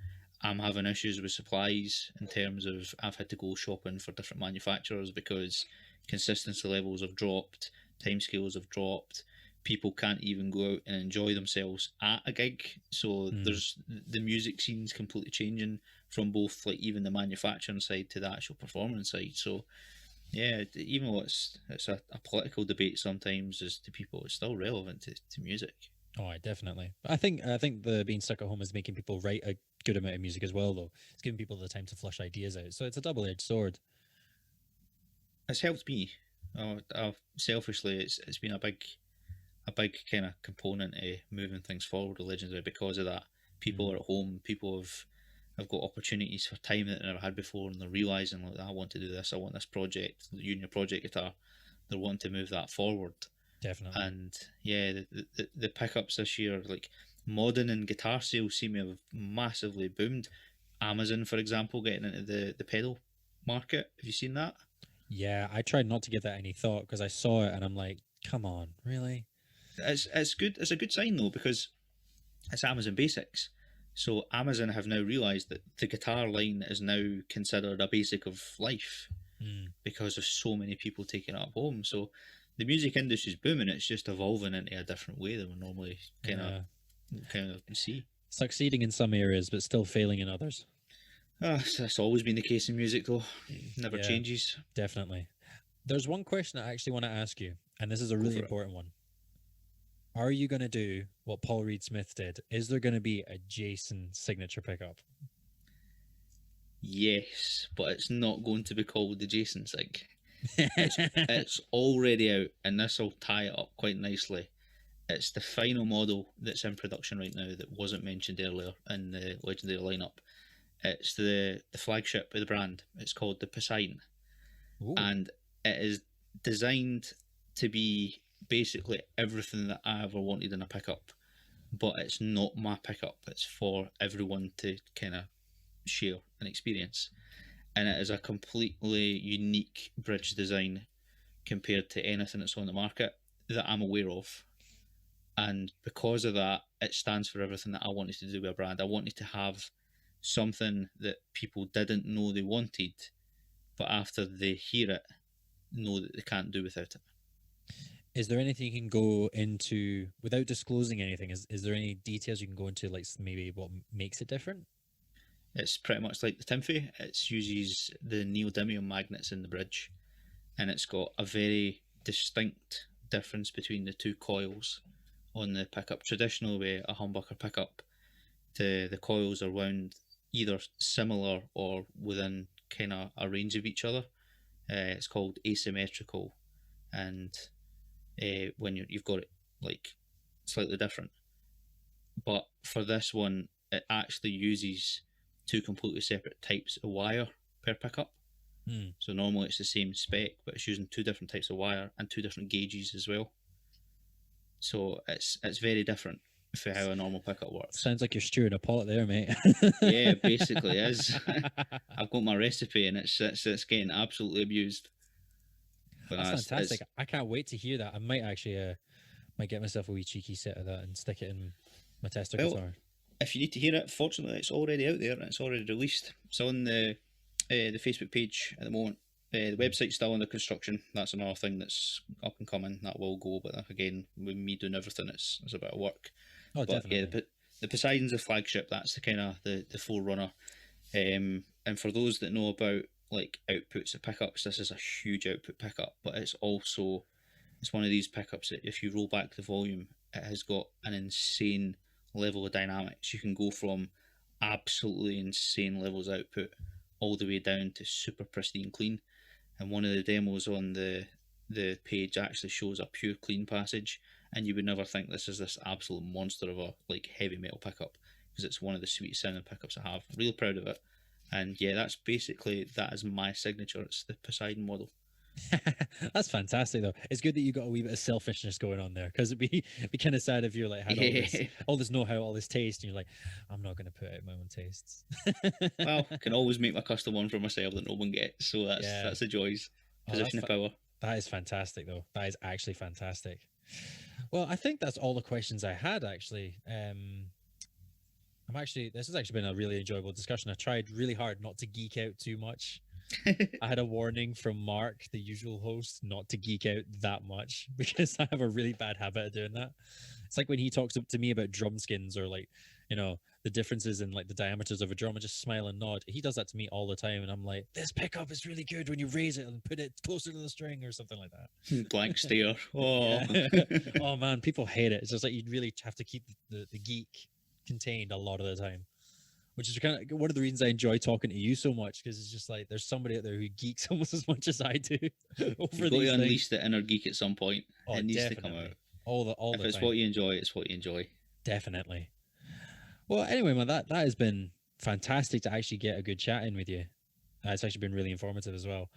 I'm having issues with supplies in terms of I've had to go shopping for different manufacturers because consistency levels have dropped, timescales have dropped. People can't even go out and enjoy themselves at a gig. So Hmm. there's the music scene's completely changing from both like even the manufacturing side to the actual performance side. So yeah, even though it's a political debate sometimes as to people, it's still relevant to music. Oh, definitely. I think the being stuck at home is making people write a good amount of music as well, though. It's giving people the time to flush ideas out. So it's a double-edged sword. It's helped me. Selfishly, it's been a big kind of component of moving things forward with Legendary because of that. People Mm. are at home. People have got opportunities for time that they never had before, and they're realizing like I want to do this. I want this project. You and your project guitar. They're wanting to move that forward. Definitely. And yeah, the pickups this year, like modding and guitar sales, seem to have massively boomed. Amazon, for example, getting into the pedal market. Have you seen that? Yeah, I tried not to give that any thought because I saw it and I'm like, come on, really? It's good. It's a good sign though because it's Amazon Basics. So Amazon have now realised that the guitar line is now considered a basic of life Mm. because of so many people taking it up home. So the music industry is booming. It's just evolving into a different way than we normally Yeah. kind of see. Succeeding in some areas, but still failing in others. That's always been the case in music, though. Never Yeah, changes. definitely. There's one question I actually want to ask you, and this is a Go really for it. important one. Are you going to do what Paul Reed Smith did? Is there going to be a Jason signature pickup? Yes, but it's not going to be called the Jason Sig. It's already out, and this will tie it up quite nicely. It's the final model that's in production right now that wasn't mentioned earlier in the Legendary lineup. It's the flagship of the brand. It's called the Poseidon, Ooh. and it is designed to be basically everything that I ever wanted in a pickup. But it's not my pickup. It's for everyone to kind of share and experience, and it is a completely unique bridge design compared to anything that's on the market that I'm aware of. And because of that, it stands for everything that I wanted to do with a brand. I wanted to have something that people didn't know they wanted, but after they hear it, know that they can't do without it. Is there anything you can go into without disclosing anything? Is there any details you can go into, like maybe what makes it different? It's pretty much like the Timfy. It uses the neodymium magnets in the bridge, and it's got a very distinct difference between the two coils on the pickup. Traditionally, with a humbucker pickup, the coils are wound either similar or within kind of a range of each other. It's called asymmetrical, and when you've got it like slightly different. But for this one, it actually uses two completely separate types of wire per pickup. Hmm. So normally it's the same spec, but it's using two different types of wire and two different gauges as well. So it's very different for how a normal pickup works. Sounds like you're stewing a pot there, mate. Yeah, basically is. I've got my recipe and it's getting absolutely abused. But That's fantastic. I can't wait to hear that. I might actually might get myself a wee cheeky set of that and stick it in my tester guitar. If you need to hear it, fortunately it's already out there and it's already released. It's on the Facebook page at the moment. The website's still under construction. That's another thing that's up and coming. That will go, but again, with me doing everything, it's a bit of work. Oh, but definitely. Yeah, the Poseidon's a flagship. That's the kind of the forerunner. And for those that know about like outputs of pickups, this is a huge output pickup, but it's one of these pickups that if you roll back the volume, it has got an insane level of dynamics. You can go from absolutely insane levels of output all the way down to super pristine clean. And one of the demos on the page actually shows a pure clean passage, and you would never think this is this absolute monster of a like heavy metal pickup, because it's one of the sweetest sounding pickups I have. I'm really proud of it. And yeah, that is my signature. It's the Poseidon model. That's fantastic, though. It's good that you got a wee bit of selfishness going on there, because it'd be kind of sad if you're like had all this know-how, all this taste, and you're like, I'm not going to put out my own tastes. Well, I can always make my custom one for myself that no one gets, so that's the joys. Position of power. That is fantastic, though. That is actually fantastic. Well, I think that's all the questions I had, actually. This has actually been a really enjoyable discussion. I tried really hard not to geek out too much. I had a warning from Mark, the usual host, not to geek out that much, because I have a really bad habit of doing that. It's like when he talks to me about drum skins, or like, the differences in like the diameters of a drum, and just smile and nod. He does that to me all the time, and I'm like, this pickup is really good when you raise it and put it closer to the string or something like that. Blank stare. Oh. Oh man, people hate it. It's just like you really have to keep the geek contained a lot of the time, which is kind of one of the reasons I enjoy talking to you so much, because it's just like there's somebody out there who geeks almost as much as I do. You've got to unleash the inner geek at some point. Oh, it needs to come out. If it's what you enjoy, it's what you enjoy. Definitely. Well, anyway, man, that has been fantastic to actually get a good chat in with you. It's actually been really informative as well.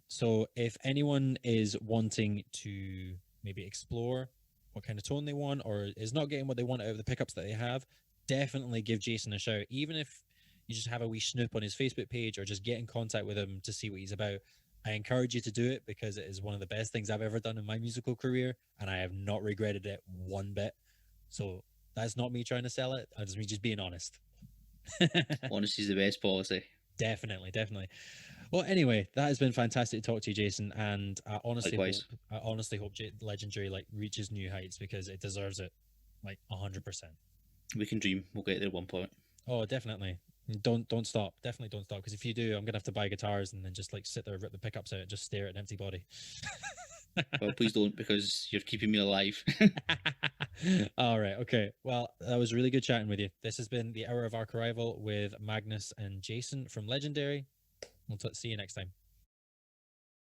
So if anyone is wanting to maybe explore what kind of tone they want, or is not getting what they want out of the pickups that they have, definitely give Jason a shout. Even if you just have a wee snoop on his Facebook page, or just get in contact with him to see what he's about, I encourage you to do it, because it is one of the best things I've ever done in my musical career, and I have not regretted it one bit. So that's not me trying to sell it. That's me just being honest. Honesty is the best policy. Definitely. Well, anyway, that has been fantastic to talk to you, Jason, and I honestly hope Legendary like reaches new heights, because it deserves it, like 100%. We can dream. We'll get there at one point. Oh, definitely. Don't stop. Definitely don't stop, because if you do, I'm gonna have to buy guitars and then just like sit there, rip the pickups out, and just stare at an empty body. Well, please don't, because you're keeping me alive. All right. Okay. Well, that was really good chatting with you. This has been the Hour of Arch Arrival with Magnus and Jason from Legendary. We'll see you next time.